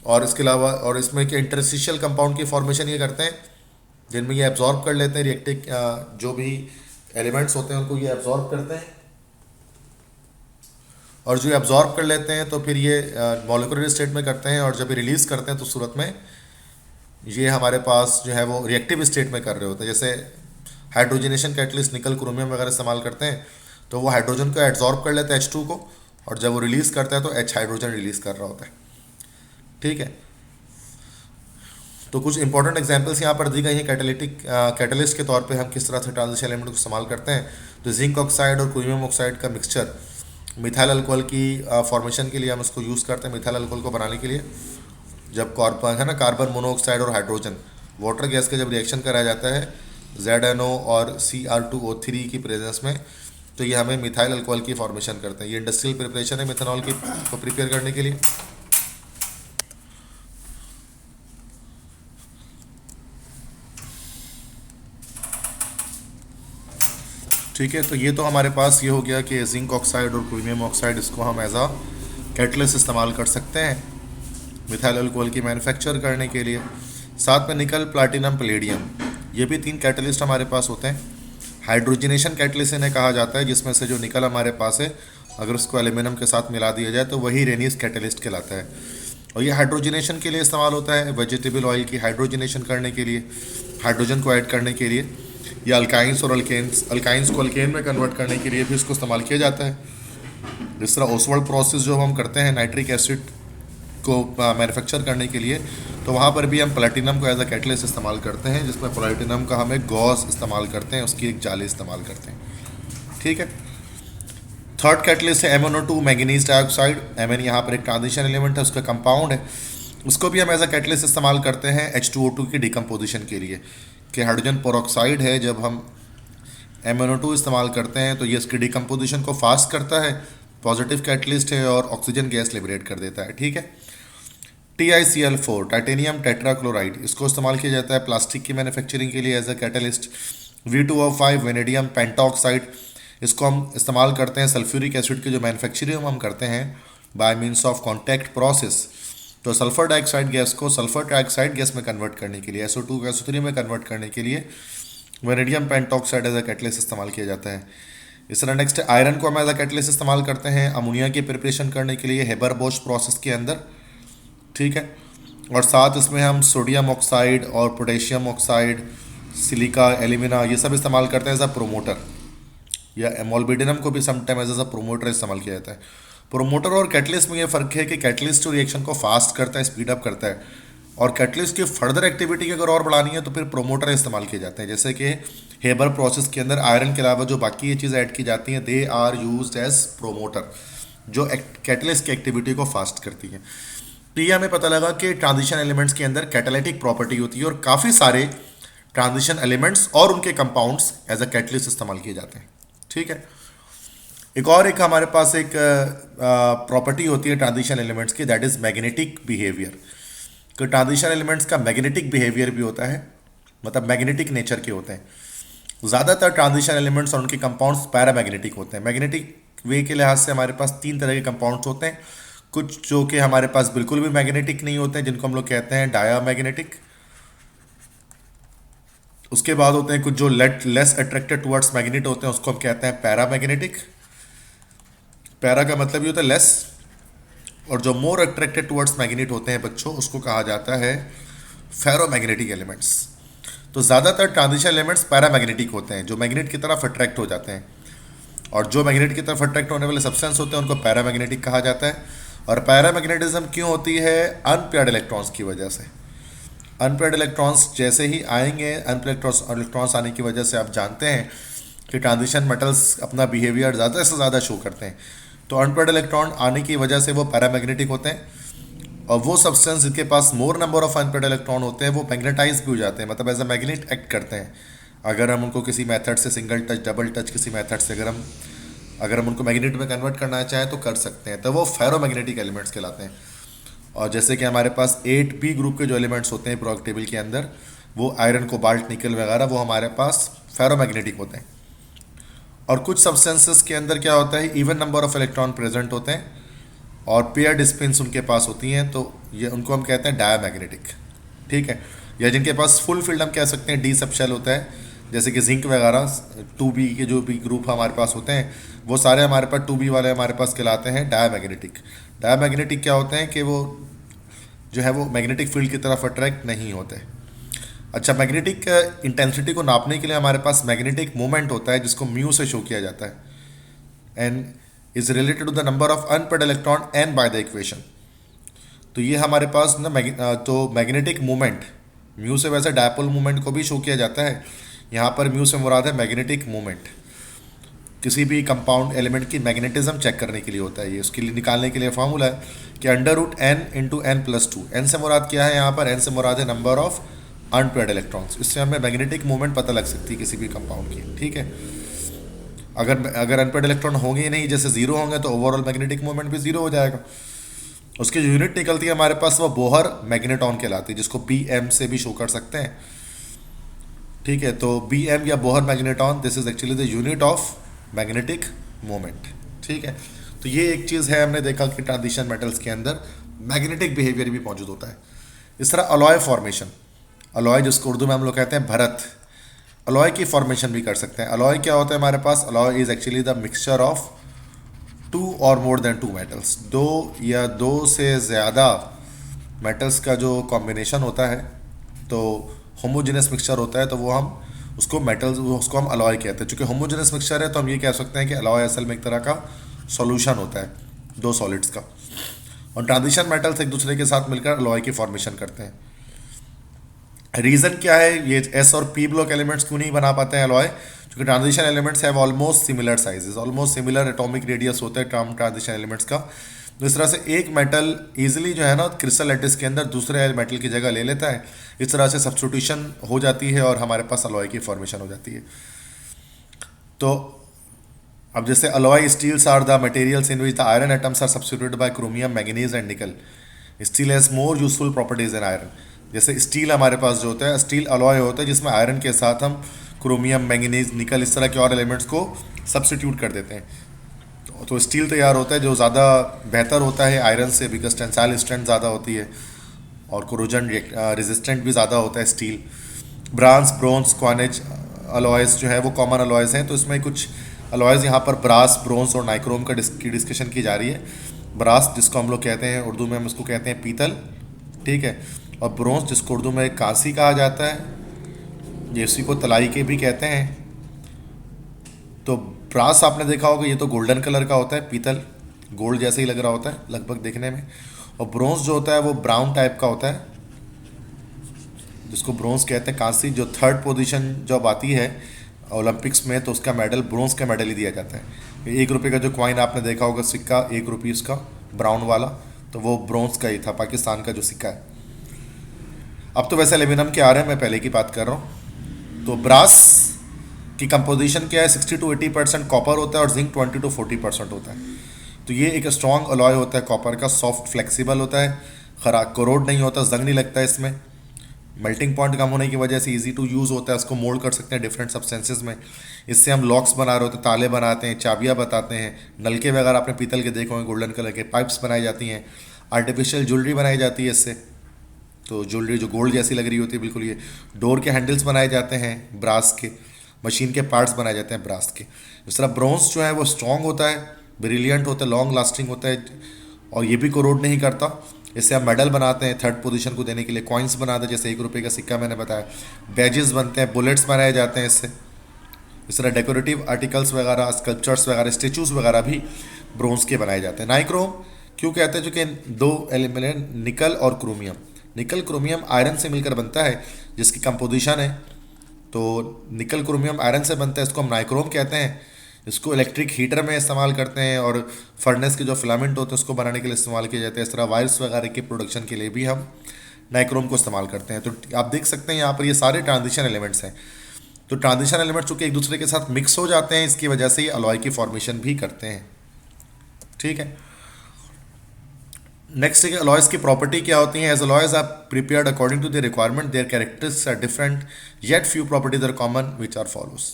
और इसके अलावा और इसमें के इंटरस्टिशियल कंपाउंड की फॉर्मेशन ये करते हैं जिनमें ये एब्जॉर्ब कर लेते हैं, रिएक्टिव जो भी एलिमेंट्स होते हैं उनको ये एब्जॉर्ब करते हैं, और जो एब्जॉर्ब कर लेते हैं तो फिर ये मॉलिक्यूलर स्टेट में करते हैं, और जब ये रिलीज़ करते हैं तो सूरत में ये हमारे पास जो है वो रिएक्टिव स्टेट में कर रहे होते हैं। जैसे हाइड्रोजनेशन कैटलिस्ट निकल क्रोमियम वगैरह इस्तेमाल करते हैं, तो वो हाइड्रोजन को एब्जॉर्ब कर लेते हैं H2 को, और जब वो रिलीज़ करता है तो H हाइड्रोजन रिलीज़ कर रहा होता है, ठीक है। तो कुछ इंपॉर्टेंट एग्जांपल्स यहाँ पर दी गई हैं कैटलिस्ट के तौर पे हम किस तरह से ट्रांजिशन एलिमेंट को इस्तेमाल करते हैं। तो जिंक ऑक्साइड और क्रोमियम ऑक्साइड का मिक्सचर मिथाइल अल्कोहल की फॉर्मेशन के लिए हम इसको यूज़ करते हैं, मिथाइल अल्कोहल को बनाने के लिए। जब कार्बन है ना, कार्बन मोनोऑक्साइड और हाइड्रोजन वाटर गैस का जब रिएक्शन कराया जाता है ZNO और Cr2O3 की प्रेजेंस में, तो ये हमें मिथाइल अल्कोहल की फॉर्मेशन करते हैं। ये इंडस्ट्रियल प्रिपरेशन है मिथेनॉल की को प्रिपेयर करने के लिए। ठीक है, तो ये तो हमारे पास ये हो गया कि जिंक ऑक्साइड और क्रोमियम ऑक्साइड, इसको हम एज अ कैटलिस्ट इस्तेमाल कर सकते हैं मिथाइल अल्कोहल की मैन्युफैक्चर करने के लिए। साथ में निकल, प्लैटिनम, पैलेडियम, ये भी 3 कैटलिस्ट हमारे पास होते हैं। हाइड्रोजनेशन कैटलिस्ट इन्हें कहा जाता है, जिसमें से जो निकल हमारे पास है अगर उसको एल्यूमिनियम के साथ मिला दिया जाए तो वही रेनियस कैटलिस्ट कहलाता है। और ये हाइड्रोजनेशन के लिए इस्तेमाल होता है, वेजिटेबल ऑयल की हाइड्रोजनेशन करने के लिए, हाइड्रोजन को ऐड करने के लिए, या अल्काइंस और अल्काइंस को अल्केन में कन्वर्ट करने के लिए भी इसको इस्तेमाल किया जाता है। जिस तरह ओसवाल्ड प्रोसेस जो हम करते हैं नाइट्रिक एसिड को मैन्युफैक्चर करने के लिए, तो वहाँ पर भी हम प्लैटिनम को एज अ कैटलिस्ट इस्तेमाल करते हैं, जिसमें प्लैटिनम का हमें गॉज इस्तेमाल करते हैं, उसकी एक जाली इस्तेमाल करते हैं। ठीक है, थर्ड कैटलिस्ट है MnO2 मैंगनीज डाइऑक्साइड। Mn यहाँ पर एक ट्रांजिशन एलिमेंट है, उसका कंपाउंड है, उसको भी हम एज अ कैटलिस्ट इस्तेमाल करते हैं H2O2 की डिकम्पोजिशन के लिए। कि हाइड्रोजन पेरोक्साइड है, जब हम MnO2 इस्तेमाल करते हैं तो ये इसकी डिकम्पोजिशन को फास्ट करता है, पॉजिटिव कैटलिस्ट है और ऑक्सीजन गैस लिबरेट कर देता है। ठीक है, TiCl4 टाइटेनियम टेट्राक्लोराइड, इसको इस्तेमाल किया जाता है प्लास्टिक की मैन्युफैक्चरिंग के लिए as a catalyst. V2O5 vanadium pentoxide, इसको हम इस्तेमाल करते हैं सल्फ्यूरिक एसिड की जो मैन्युफैक्चरिंग हम करते हैं bye means of contact process, तो सल्फर डाइऑक्साइड गैस को सल्फर ट्राइऑक्साइड गैस में कन्वर्ट करने के लिए, SO2 को SO3 में कन्वर्ट करने के लिए vanadium pentoxide as a catalyst इस्तेमाल किया जाता है। इस तरह नेक्स्ट आयरन को हम एज अ कैटलिस्ट इस्तेमाल करते हैं अमोनिया की प्रिपरेशन करने के लिए हेबर बोश प्रोसेस के अंदर। ठीक है, और साथ इसमें हम सोडियम ऑक्साइड और पोटेशियम ऑक्साइड, सिलिका, एल्यूमिना, ये सब इस्तेमाल करते हैं एज अ प्रोमोटर, या मोल्बिडिनम को भी समटाइम एज अ प्रोमोटर इस्तेमाल किया जाता है। प्रोमोटर और कैटलिस्ट में ये फ़र्क है कि कैटलिस्ट जो रिएक्शन को फास्ट करता है, स्पीड अप करता है, और कैटलिस्ट की फर्दर एक्टिविटी अगर और बढ़ानी है तो फिर प्रोमोटर इस्तेमाल किए जाते हैं। जैसे कि हेबर प्रोसेस के अंदर आयरन के अलावा जो बाकी ये चीज़ें ऐड की जाती हैं, they are used as promoter, जो कैटलिस्ट की एक्टिविटी को फास्ट करती हैं। तो ये हमें पता लगा कि ट्रांजिशन एलिमेंट्स के अंदर कैटालिटिक प्रॉपर्टी होती है और काफ़ी सारे ट्रांजिशन एलिमेंट्स और उनके कंपाउंड्स एज अ कैटलिस्ट इस्तेमाल किए जाते हैं। ठीक है, एक हमारे पास एक प्रॉपर्टी होती है ट्रांजिशन एलिमेंट्स की, दैट इज मैग्नेटिक बिहेवियर। तो ट्रांजिशन एलिमेंट्स का मैग्नेटिक बिहेवियर भी होता है, मतलब मैग्नेटिक नेचर के होते हैं। ज़्यादातर ट्रांजिशन एलिमेंट्स और उनके कंपाउंड्स पैरामैग्नेटिक होते हैं। मैग्नेटिक वे के लिहाज से हमारे पास 3 तरह के कंपाउंड्स होते हैं, कुछ जो कि हमारे पास बिल्कुल भी मैग्नेटिक नहीं होते हैं, जिनको हम लोग कहते हैं डायामैग्नेटिक। उसके बाद होते हैं कुछ जो लेस अट्रैक्टेड टुवर्ड्स मैग्नेट होते हैं, उसको हम कहते हैं पैरामैग्नेटिक। पैरा का मतलब ये होता है लेस, और जो मोर अट्रैक्टेड टुवर्ड्स मैग्नेट होते हैं बच्चों, उसको कहा जाता है फेरोमैग्नेटिक एलिमेंट्स। तो ज़्यादातर ट्रांजिशन एलिमेंट्स पैरामैग्नेटिक होते हैं, जो मैग्नेट की तरफ अट्रैक्ट हो जाते हैं, और जो मैग्नेट की तरफ अट्रैक्ट होने वाले सब्सटेंस होते हैं उनको पैरामैग्नेटिक कहा जाता है। और पैरामैग्नेटिज्म क्यों होती है? अनपेयर्ड इलेक्ट्रॉन्स की वजह से। अनपेयर्ड इलेक्ट्रॉन्स जैसे ही आएंगे, अनपेयर्ड इलेक्ट्रॉन्स आने की वजह से आप जानते हैं कि ट्रांजिशन मेटल्स अपना बिहेवियर ज़्यादा से ज़्यादा शो करते हैं। तो अनपेयर्ड इलेक्ट्रॉन आने की वजह से वो पैरामैग्नेटिक होते हैं, और वो सब्सटेंस जिनके पास more number of unpaired electron होते हैं वो मैग्नेटाइज भी हो जाते हैं, मतलब एज अ मैग्नेट एक्ट करते हैं। अगर हम उनको किसी मेथड से, सिंगल टच, डबल टच, किसी मेथड से अगर हम उनको मैग्नेट में कन्वर्ट करना चाहें तो कर सकते हैं, तो वो फेरोमैग्नेटिक एलिमेंट्स कहलाते हैं। और जैसे कि हमारे पास 8p ग्रुप के जो एलिमेंट्स होते हैं प्रोक टेबल के अंदर, वो आयरन, कोबाल्ट, निकल वगैरह, वो हमारे पास फेरोमैग्नेटिक होते हैं। और कुछ सब्सटेंसेस के अंदर क्या होता है, even number of electron present होते हैं और पेयर्ड स्पिन्स उनके पास होती हैं, तो ये उनको हम कहते हैं डायामैग्नेटिक। ठीक है, या जिनके पास फुल फील्ड हम कह सकते हैं डी सबशेल होता है, जैसे कि जिंक वगैरह 2b के जो भी ग्रुप हमारे पास होते हैं वो सारे हमारे पास 2b वाले हमारे पास कहलाते हैं डायामैग्नेटिक। डायामैग्नेटिक क्या होते हैं कि वो जो है वो मैग्नेटिक फील्ड की तरफ अट्रैक्ट नहीं होते। अच्छा, मैग्नेटिक इंटेंसिटी को नापने के लिए हमारे पास मैग्नेटिक मोमेंट होता है जिसको म्यू से शो किया जाता है, and is related to the number of unpaired electron n by the equation. तो ये हमारे पास ना तो मैग्नेटिक मोमेंट म्यू से, वैसे डायपोल मोमेंट को भी शो किया जाता है, यहाँ पर म्यू से मुराद है मैग्नेटिक मोमेंट। किसी भी कंपाउंड एलिमेंट की मैग्नेटिज्म चेक करने के लिए होता है ये। उसके लिए निकालने के लिए फॉर्मूला है कि √n × n+2। n से मुराद क्या है यहाँ पर? n से मुराद है नंबर ऑफ अनपेयर्ड इलेक्ट्रॉन्स। इससे हमें मैग्नेटिक मूवमेंट पता लग सकती है किसी भी कंपाउंड की, ठीक है। अगर अनपेयर्ड इलेक्ट्रॉन होंगे ही नहीं, जैसे जीरो होंगे, तो ओवरऑल मैग्नेटिक मूवमेंट भी जीरो हो जाएगा। उसकी जो यूनिट निकलती है हमारे पास वो बोहर मैग्नेटॉन कहलाती है, जिसको BM से भी शो कर सकते हैं, ठीक है। तो BM या Bohr magneton, this is actually the unit of magnetic moment, ठीक है। तो ये एक चीज़ है, हमने देखा कि ट्रांजिशन मेटल्स के अंदर मैग्नेटिक बिहेवियर भी मौजूद होता है। इस तरह अलॉय फॉर्मेशन, अलॉय जिसको उर्दू में हम लोग कहते हैं भरत, अलॉय की फॉर्मेशन भी कर सकते हैं। अलॉय क्या होता है हमारे पास? Alloy is actually the mixture of 2 और मोर देन 2 मेटल्स, 2 या 2 से ज़्यादा मेटल्स का जो कॉम्बिनेशन होता है, तो होमोजेनस मिक्सचर होता है, तो वो हम उसको उसको हम अलॉय कहते हैं। चूँकि होमोजेनस मिक्सचर है तो हम ये कह सकते हैं कि अलॉय असल में एक तरह का सॉल्यूशन होता है 2 सॉलिड्स का। और ट्रांजिशन मेटल्स एक दूसरे के साथ मिलकर अलॉय की फॉर्मेशन करते हैं। रीज़न क्या है ये S और P ब्लॉक एलिमेंट्स क्यों नहीं बना पाते हैं अलॉय? क्योंकि transition elements have almost similar sizes, almost similar atomic radius होता है ट्रांजिशन एलिमेंट्स का। तो इस तरह से एक मेटल इजीली जो है ना क्रिस्टल लैटिस के अंदर दूसरे मेटल की जगह ले लेता है। इस तरह से सब्स्टिट्यूशन हो जाती है और हमारे पास अलॉय की फॉर्मेशन हो जाती है। तो अब जैसे alloy steels are the materials in which the iron atoms are substituted by chromium, manganese and nickel. Steel has more useful properties in iron. जैसे स्टील हमारे पास जो होता है, स्टील अलॉय होता है जिसमें आयरन के साथ हम क्रोमियम, मैंगनीज, निकल इस तरह के और एलिमेंट्स को सब्स्टिट्यूट कर देते हैं। तो स्टील तैयार होता है जो ज़्यादा बेहतर होता है आयरन से, बिकॉज टेंसाइल स्ट्रेंथ ज़्यादा होती है और कोरोजन रेजिस्टेंट भी ज़्यादा होता है स्टील। ब्रांस, ब्रोंज, क्वार्नेज अलॉयज़ जो है वो कॉमन अलॉयज़ हैं। तो इसमें कुछ अलॉयज़ यहाँ पर ब्रास, ब्रोंज और नाइक्रोम की डिस्कशन की जा रही है। ब्रास जिसको हम लोग कहते हैं उर्दू में, हम इसको कहते हैं पीतल, ठीक है। और ब्रोंज जिसको उर्दू में कांसी कहा जाता है, ये इसी को तलाई के भी कहते हैं। तो ब्रास आपने देखा होगा, ये तो गोल्डन कलर का होता है, पीतल गोल्ड जैसे ही लग रहा होता है लगभग देखने में। और ब्रोंज जो होता है वो ब्राउन टाइप का होता है, जिसको ब्रोंज कहते हैं। कांसी जो 3rd पोजीशन जब आती है ओलंपिक्स में, तो उसका मेडल ब्रोंज का मेडल ही दिया जाता है। 1 रुपये का जो कॉइन आपने देखा होगा, सिक्का 1 रुपीज़ का ब्राउन वाला, तो वो ब्रोंज का ही था, पाकिस्तान का जो सिक्का है। अब तो वैसे एल्यूमिनियम के आ रहे हैं, मैं पहले की बात कर रहा हूँ। तो ब्रास की कंपोजिशन क्या है? 60 to 80% कॉपर होता है और जिंक 20 to 40% होता है। तो ये एक स्ट्रॉन्ग अलॉय होता है कॉपर का, सॉफ्ट फ्लेक्सिबल होता है, खराब कोरोड नहीं होता, जंग नहीं लगता है इसमें। मेल्टिंग पॉइंट कम होने की वजह से इजी टू यूज़ होता है, उसको मोल्ड कर सकते हैं डिफरेंट सब्सटेंसेस में। इससे हम लॉक्स बना रहे होते हैं, ताले बनाते हैं, चाबियाँ बताते हैं, नलके वगैरह आपने पीतल के देखे होंगे गोल्डन कलर के, पाइप्स बनाई जाती हैं, आर्टिफिशियल ज्वेलरी बनाई जाती है इससे। तो ज्वेलरी जो गोल्ड जैसी लग रही होती है बिल्कुल। ये डोर के हैंडल्स बनाए जाते हैं ब्रास के, मशीन के पार्ट्स बनाए जाते हैं ब्रास के। इस तरह ब्रोंज जो है वो स्ट्रॉन्ग होता है, ब्रिलियंट होता है, लॉन्ग लास्टिंग होता है और ये भी कोरोड नहीं करता। इससे हम मेडल बनाते हैं 3rd पोजीशन को देने के लिए, कॉइन्स बनाते हैं, जैसे 1 रुपये का सिक्का मैंने बताया, बैजेस बनते हैं, बुलेट्स बनाए जाते हैं इससे। इस तरह डेकोरेटिव आर्टिकल्स वगैरह, स्कल्पचर्स वगैरह, स्टेचूज वगैरह भी ब्रोंज के बनाए जाते हैं। नाइक्रोम क्यों कहते हैं? जो कि 2 एलिमेंट निकल और क्रोमियम, निकल क्रोमियम आयरन से मिलकर बनता है, जिसकी कंपोजिशन है, तो निकल क्रोमियम आयरन से बनता है, इसको हम नाइक्रोम कहते हैं। इसको इलेक्ट्रिक हीटर में इस्तेमाल करते हैं और फर्नेस के जो फिलामेंट होते हैं उसको बनाने के लिए इस्तेमाल किया जाता है। इस तरह वायर्स वगैरह के प्रोडक्शन के लिए भी हम नाइक्रोम को इस्तेमाल करते हैं। तो आप देख सकते हैं यहाँ पर ये सारे ट्रांजिशन एलिमेंट्स हैं। तो ट्रांजिशन एलिमेंट्स चूँकि एक दूसरे के साथ मिक्स हो जाते हैं, इसकी वजह से ये अलॉय की फॉर्मेशन भी करते हैं, ठीक है। नेक्स्ट है अलॉयज़ की प्रॉपर्टी क्या होती हैं? As alloys are prepared according to the requirement, their characteristics are different, yet few properties are common which are follows.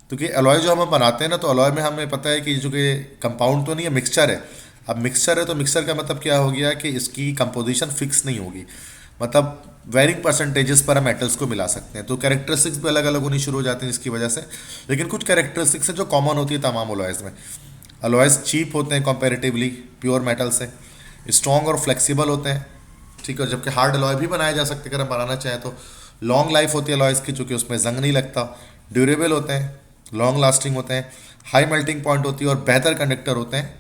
तो कि अलॉय जो हम बनाते हैं ना, तो अलॉय में हमें पता है कि जो कि कंपाउंड तो नहीं है, मिक्सचर है। अब मिक्सचर है तो मिक्सचर का मतलब क्या हो गया कि इसकी कंपोजिशन फिक्स नहीं होगी, मतलब वेरिंग परसेंटेजेस पर हम मेटल्स को मिला सकते हैं। तो कैरेक्टरिस्टिक्स भी अलग अलग होनी शुरू हो जाती हैं इसकी वजह से। लेकिन कुछ कैरेक्टरिस्टिक्स हैं जो कॉमन होती है तमाम अलॉयज़ में। अलॉयज़ चीप होते हैं कंपेरेटिवली प्योर मेटल से, स्ट्रॉन्ग और फ्लेक्सिबल होते हैं, ठीक है। जबकि हार्ड अलॉय भी बनाए जा सकते हैं अगर हम बनाना चाहें तो। लॉन्ग लाइफ होती है अलॉयज़ की, चूँकि उसमें जंग नहीं लगता, ड्यूरेबल होते हैं, लॉन्ग लास्टिंग होते हैं, हाई मेल्टिंग पॉइंट होती है और बेहतर कंडक्टर होते हैं,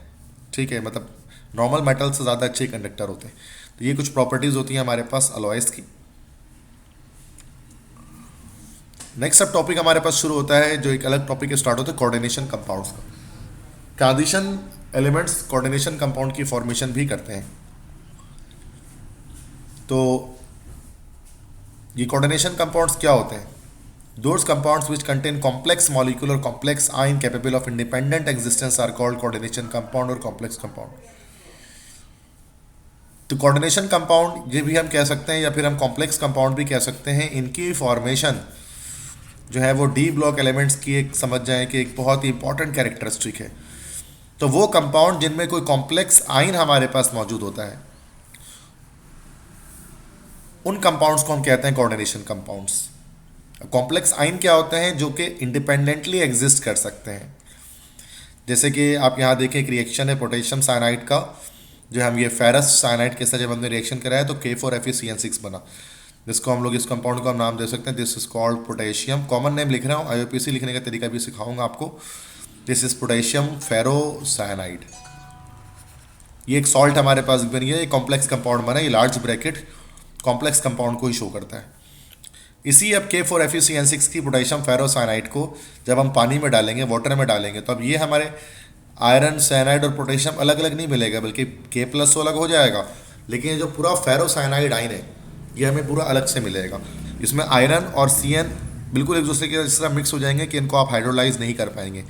ठीक है। मतलब नॉर्मल मेटल से ज़्यादा अच्छे कंडक्टर होते हैं। तो ये कुछ प्रॉपर्टीज़ होती हैं हमारे पास अलॉयज़ की। नेक्स्ट सब टॉपिक हमारे पास शुरू होता है, जो एक अलग टॉपिक स्टार्ट होता है कोऑर्डिनेशन कंपाउंड्स का। ट्रांजिशन एलिमेंट्स कोऑर्डिनेशन कंपाउंड की फॉर्मेशन भी करते हैं। तो ये कोऑर्डिनेशन कंपाउंड्स क्या होते हैं? Those compounds which contain complex molecule और complex ion capable of independent existence are called coordination compound और कॉम्प्लेक्स कंपाउंड। तो कोऑर्डिनेशन कंपाउंड ये भी हम कह सकते हैं, या फिर हम कॉम्प्लेक्स कंपाउंड भी कह सकते हैं। इनकी फॉर्मेशन जो है वो डी ब्लॉक एलिमेंट्स की एक समझ जाएं कि एक बहुत ही इंपॉर्टेंट कैरेक्टरिस्टिक है। तो वो कंपाउंड जिनमें कोई कॉम्प्लेक्स आयन हमारे पास मौजूद होता है, उन कंपाउंड्स को हम कहते हैं कोऑर्डिनेशन कंपाउंड्स। कॉम्प्लेक्स आयन क्या होते हैं? जो कि इंडिपेंडेंटली एग्जिस्ट कर सकते हैं। जैसे कि आप यहाँ देखें, एक रिएक्शन है पोटेशियम साइनाइड का, जो हम ये फेरस साइनाइड के साथ जब हमने रिएक्शन कराया तो K4FeCN6 बना, जिसको हम लोग इस कंपाउंड को हम नाम दे सकते हैं this is called potassium. Common name लिख रहा हूँ, IUPAC लिखने का तरीका भी सिखाऊंगा आपको। This is potassium ferrocyanide. ये एक सॉल्ट हमारे पास बनी है, ये कॉम्प्लेक्स कंपाउंड बना, ये लार्ज ब्रैकेट कॉम्प्लेक्स कंपाउंड को ही शो करता है। इसी अब K4FeCN6 की पोटेशियम फेरोसाइनाइड को जब हम पानी में डालेंगे, वाटर में डालेंगे, तो अब ये हमारे आयरन साइनाइड और पोटेशियम अलग अलग नहीं मिलेगा, बल्कि K+ अलग हो जाएगा, लेकिन ये जो पूरा फेरोसाइनाइड आयन है ये हमें पूरा अलग से मिलेगा। इसमें आयरन और CN बिल्कुल एक दूसरे के जिस तरह मिक्स हो जाएंगे कि इनको आप हाइड्रोलाइज नहीं कर पाएंगे।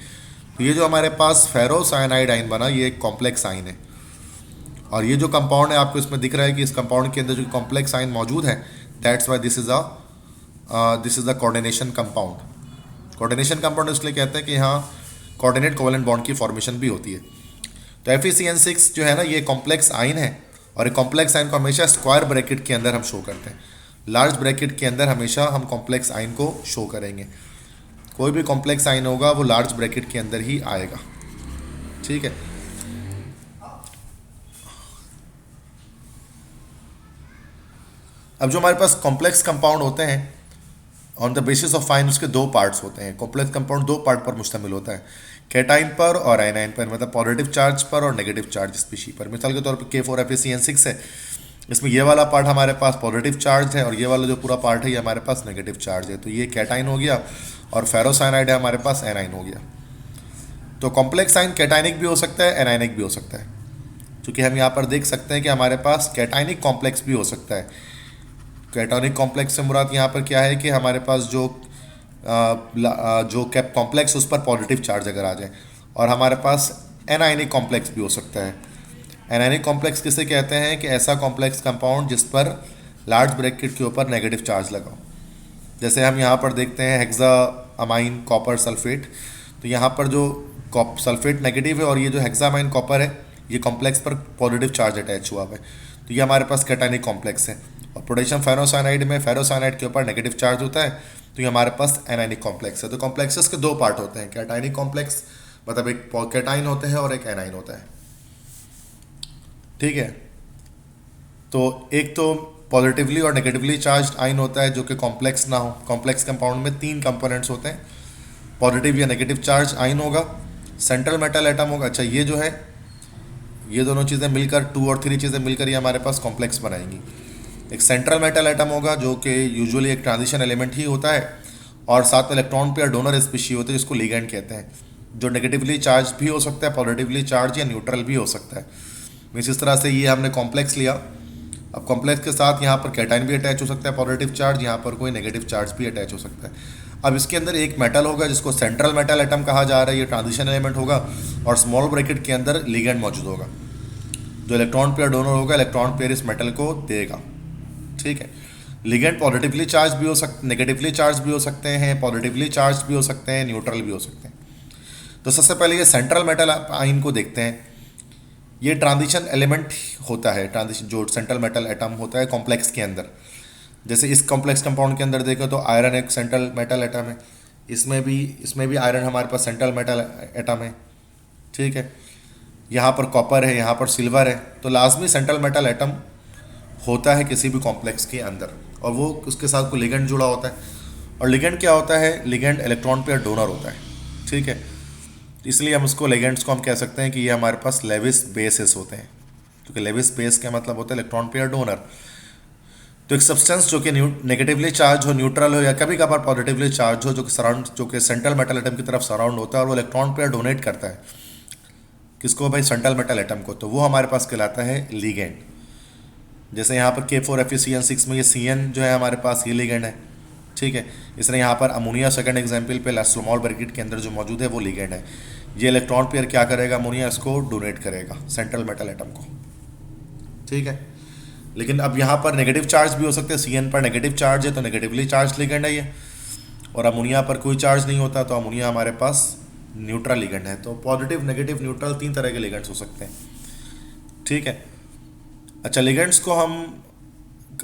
तो ये जो हमारे पास फेरोसाइनाइड आयन बना, ये एक कॉम्प्लेक्स आयन है। और ये जो कंपाउंड है आपको इसमें दिख रहा है कि इस कंपाउंड के अंदर जो कॉम्प्लेक्स आयन मौजूद है, that's why this is the coordination compound. Coordination compound इसलिए कहते हैं कि यहाँ कोऑर्डिनेट कोवेलेंट बॉन्ड की फॉर्मेशन भी होती है। तो FeCN6 जो है ना, ये कॉम्प्लेक्स आयन है, और एक कॉम्प्लेक्स आयन को हमेशा स्क्वायर ब्रैकेट के अंदर हम शो करते हैं। लार्ज ब्रैकेट के अंदर हमेशा हम कॉम्प्लेक्स आयन को शो करेंगे। कोई भी कॉम्प्लेक्स आयन होगा वो लार्ज ब्रैकेट के अंदर ही आएगा, ठीक है। अब जो हमारे पास कॉम्प्लेक्स कंपाउंड होते हैं on the basis of ion, उसके दो पार्ट्स होते हैं। कॉम्प्लेक्स कंपाउंड दो पार्ट पर मुश्तमिल होता है, कैटाइन पर और एनाइन पर, मतलब पॉजिटिव चार्ज पर और नेगेटिव चार्ज स्पीशी पर। मिसाल के तौर पर K4FeCN6 है, इसमें ये वाला पार्ट हमारे पास पॉजिटिव चार्ज है और ये वाला जो पूरा पार्ट है ये हमारे पास नेगेटिव चार्ज है। तो ये कैटाइन हो गया, और फेरोसाइनाइड है हमारे पास एनाइन हो गया। तो कॉम्प्लेक्स आयन कैटाइनिक भी हो सकता है, एनाइनिक भी हो सकता है। क्योंकि हम यहाँ पर देख सकते हैं कि हमारे पास कैटाइनिक कॉम्प्लेक्स भी हो सकता है। कैटाइनिक कॉम्प्लेक्स से मुराद यहाँ पर क्या है कि हमारे पास जो कैप कॉम्प्लेक्स उस पर पॉजिटिव चार्ज अगर आ जाए, और हमारे पास एनाइनिक कॉम्प्लेक्स भी हो सकता है। एनाइनिक कॉम्प्लेक्स किसे कहते हैं? कि ऐसा कॉम्प्लेक्स कंपाउंड जिस पर लार्ज ब्रैकेट के ऊपर नेगेटिव चार्ज लगा। जैसे हम यहाँ पर देखते हैं हेक्सामाइन कॉपर सल्फेट, तो यहाँ पर जो सल्फेट नेगेटिव है और ये जो हेक्सामाइन कॉपर है ये कॉम्प्लेक्स पर पॉजिटिव चार्ज अटैच हुआ है, तो ये हमारे पास कैटाइनिक कॉम्प्लेक्स है। और पोटेशियम फेरोसाइनाइड में फेरोसाइनाइड के ऊपर नेगेटिव चार्ज होता है, तो ये हमारे पास एनाइनिक कॉम्प्लेक्स है। तो कॉम्प्लेक्सेस के दो पार्ट होते हैं, कैटाइनिक कॉम्प्लेक्स मतलब एक कैटाइन होते हैं और एक एनाइन होता है, ठीक है। तो एक तो पॉजिटिवली और नेगेटिवली चार्ज आयन होता है जो कि कॉम्प्लेक्स ना हो। कॉम्प्लेक्स कंपाउंड में तीन कंपोनेंट्स होते हैं, पॉजिटिव या नेगेटिव चार्ज आयन होगा, सेंट्रल मेटल एटम होगा। अच्छा, ये जो है ये दोनों चीज़ें मिलकर 2 और 3 चीज़ें मिलकर ये हमारे पास कॉम्प्लेक्स बनाएंगी। एक सेंट्रल मेटल एटम होगा जो कि यूजुअली एक ट्रांजिशन एलिमेंट ही होता है, और साथ में इलेक्ट्रॉन पेयर डोनर स्पीशी होते हैं जिसको लिगेंड कहते हैं, जो नेगेटिवली चार्ज भी हो सकता है, पॉजिटिवली चार्ज या न्यूट्रल भी हो सकता है। मीन्स इस तरह से ये हमने कॉम्प्लेक्स लिया। अब कॉम्प्लेक्स के साथ यहाँ पर कैटाइन भी अटैच हो सकता है पॉजिटिव चार्ज, यहाँ पर कोई नेगेटिव चार्ज भी अटैच हो सकता है। अब इसके अंदर एक मेटल होगा जिसको सेंट्रल मेटल एटम कहा जा रहा है, ये ट्रांजिशन एलिमेंट होगा, और स्मॉल ब्रैकेट के अंदर लिगेंड मौजूद होगा। जो इलेक्ट्रॉन पेयर डोनर होगा, इलेक्ट्रॉन पेयर इस मेटल को देगा, ठीक है। लिगेंड पॉजिटिवली चार्ज भी हो सकते, नेगेटिवली चार्ज भी हो सकते हैं, पॉजिटिवली चार्ज भी हो सकते हैं, न्यूट्रल भी हो सकते हैं। तो सबसे पहले ये सेंट्रल मेटल आयन को देखते हैं। ये ट्रांजिशन एलिमेंट होता है, ट्रांजिशन जो सेंट्रल मेटल एटम होता है कॉम्प्लेक्स के अंदर। जैसे इस कॉम्प्लेक्स कंपाउंड के अंदर देखो तो आयरन एक सेंट्रल मेटल एटम है, इसमें भी आयरन हमारे पास सेंट्रल मेटल एटम है, ठीक है। यहाँ पर कॉपर है, यहाँ पर सिल्वर है, तो लाजमी सेंट्रल मेटल एटम होता है किसी भी कॉम्प्लेक्स के अंदर, और वो उसके साथ कोई लिगेंड जुड़ा होता है। और लिगेंड क्या होता है? लिगेंड इलेक्ट्रॉन पेयर डोनर होता है, ठीक है। इसलिए हम उसको लिगेंड्स को हम कह सकते हैं कि ये हमारे पास लेविस बेसेस होते हैं, क्योंकि लेविस बेस का मतलब होता है इलेक्ट्रॉन पेयर डोनर। तो एक सब्सटेंस जो कि नेगेटिवली चार्ज हो, न्यूट्रल हो, या कभी कभार पॉजिटिवली चार्ज हो, जो कि सेंट्रल मेटल एटम की तरफ सराउंड होता है और वो इलेक्ट्रॉन पेयर डोनेट करता है किसको भाई, सेंट्रल मेटल एटम को, तो वो हमारे पास कहलाता है लिगेंड। जैसे यहाँ पर K4FeCN6 में ये CN जो है हमारे पास ये लिगेंड है, ठीक है। इसलिए यहाँ पर अमोनिया सेकंड एग्जाम्पल पे स्मॉल ब्रैकेट के अंदर जो मौजूद है वो लिगेंड है। ये इलेक्ट्रॉन पेयर क्या करेगा, अमोनिया इसको डोनेट करेगा सेंट्रल मेटल एटम को, ठीक है। लेकिन अब यहाँ पर नेगेटिव चार्ज भी हो सकते हैं, CN पर नेगेटिव चार्ज है तो नेगेटिवली चार्ज लिगेंड है ये, और अमोनिया पर कोई चार्ज नहीं होता तो अमोनिया हमारे पास न्यूट्रल लिगेंड है। तो पॉजिटिव, नेगेटिव, न्यूट्रल 3 तरह के लिगेंड्स हो सकते हैं, ठीक है। अच्छा, लिगेंड्स को हम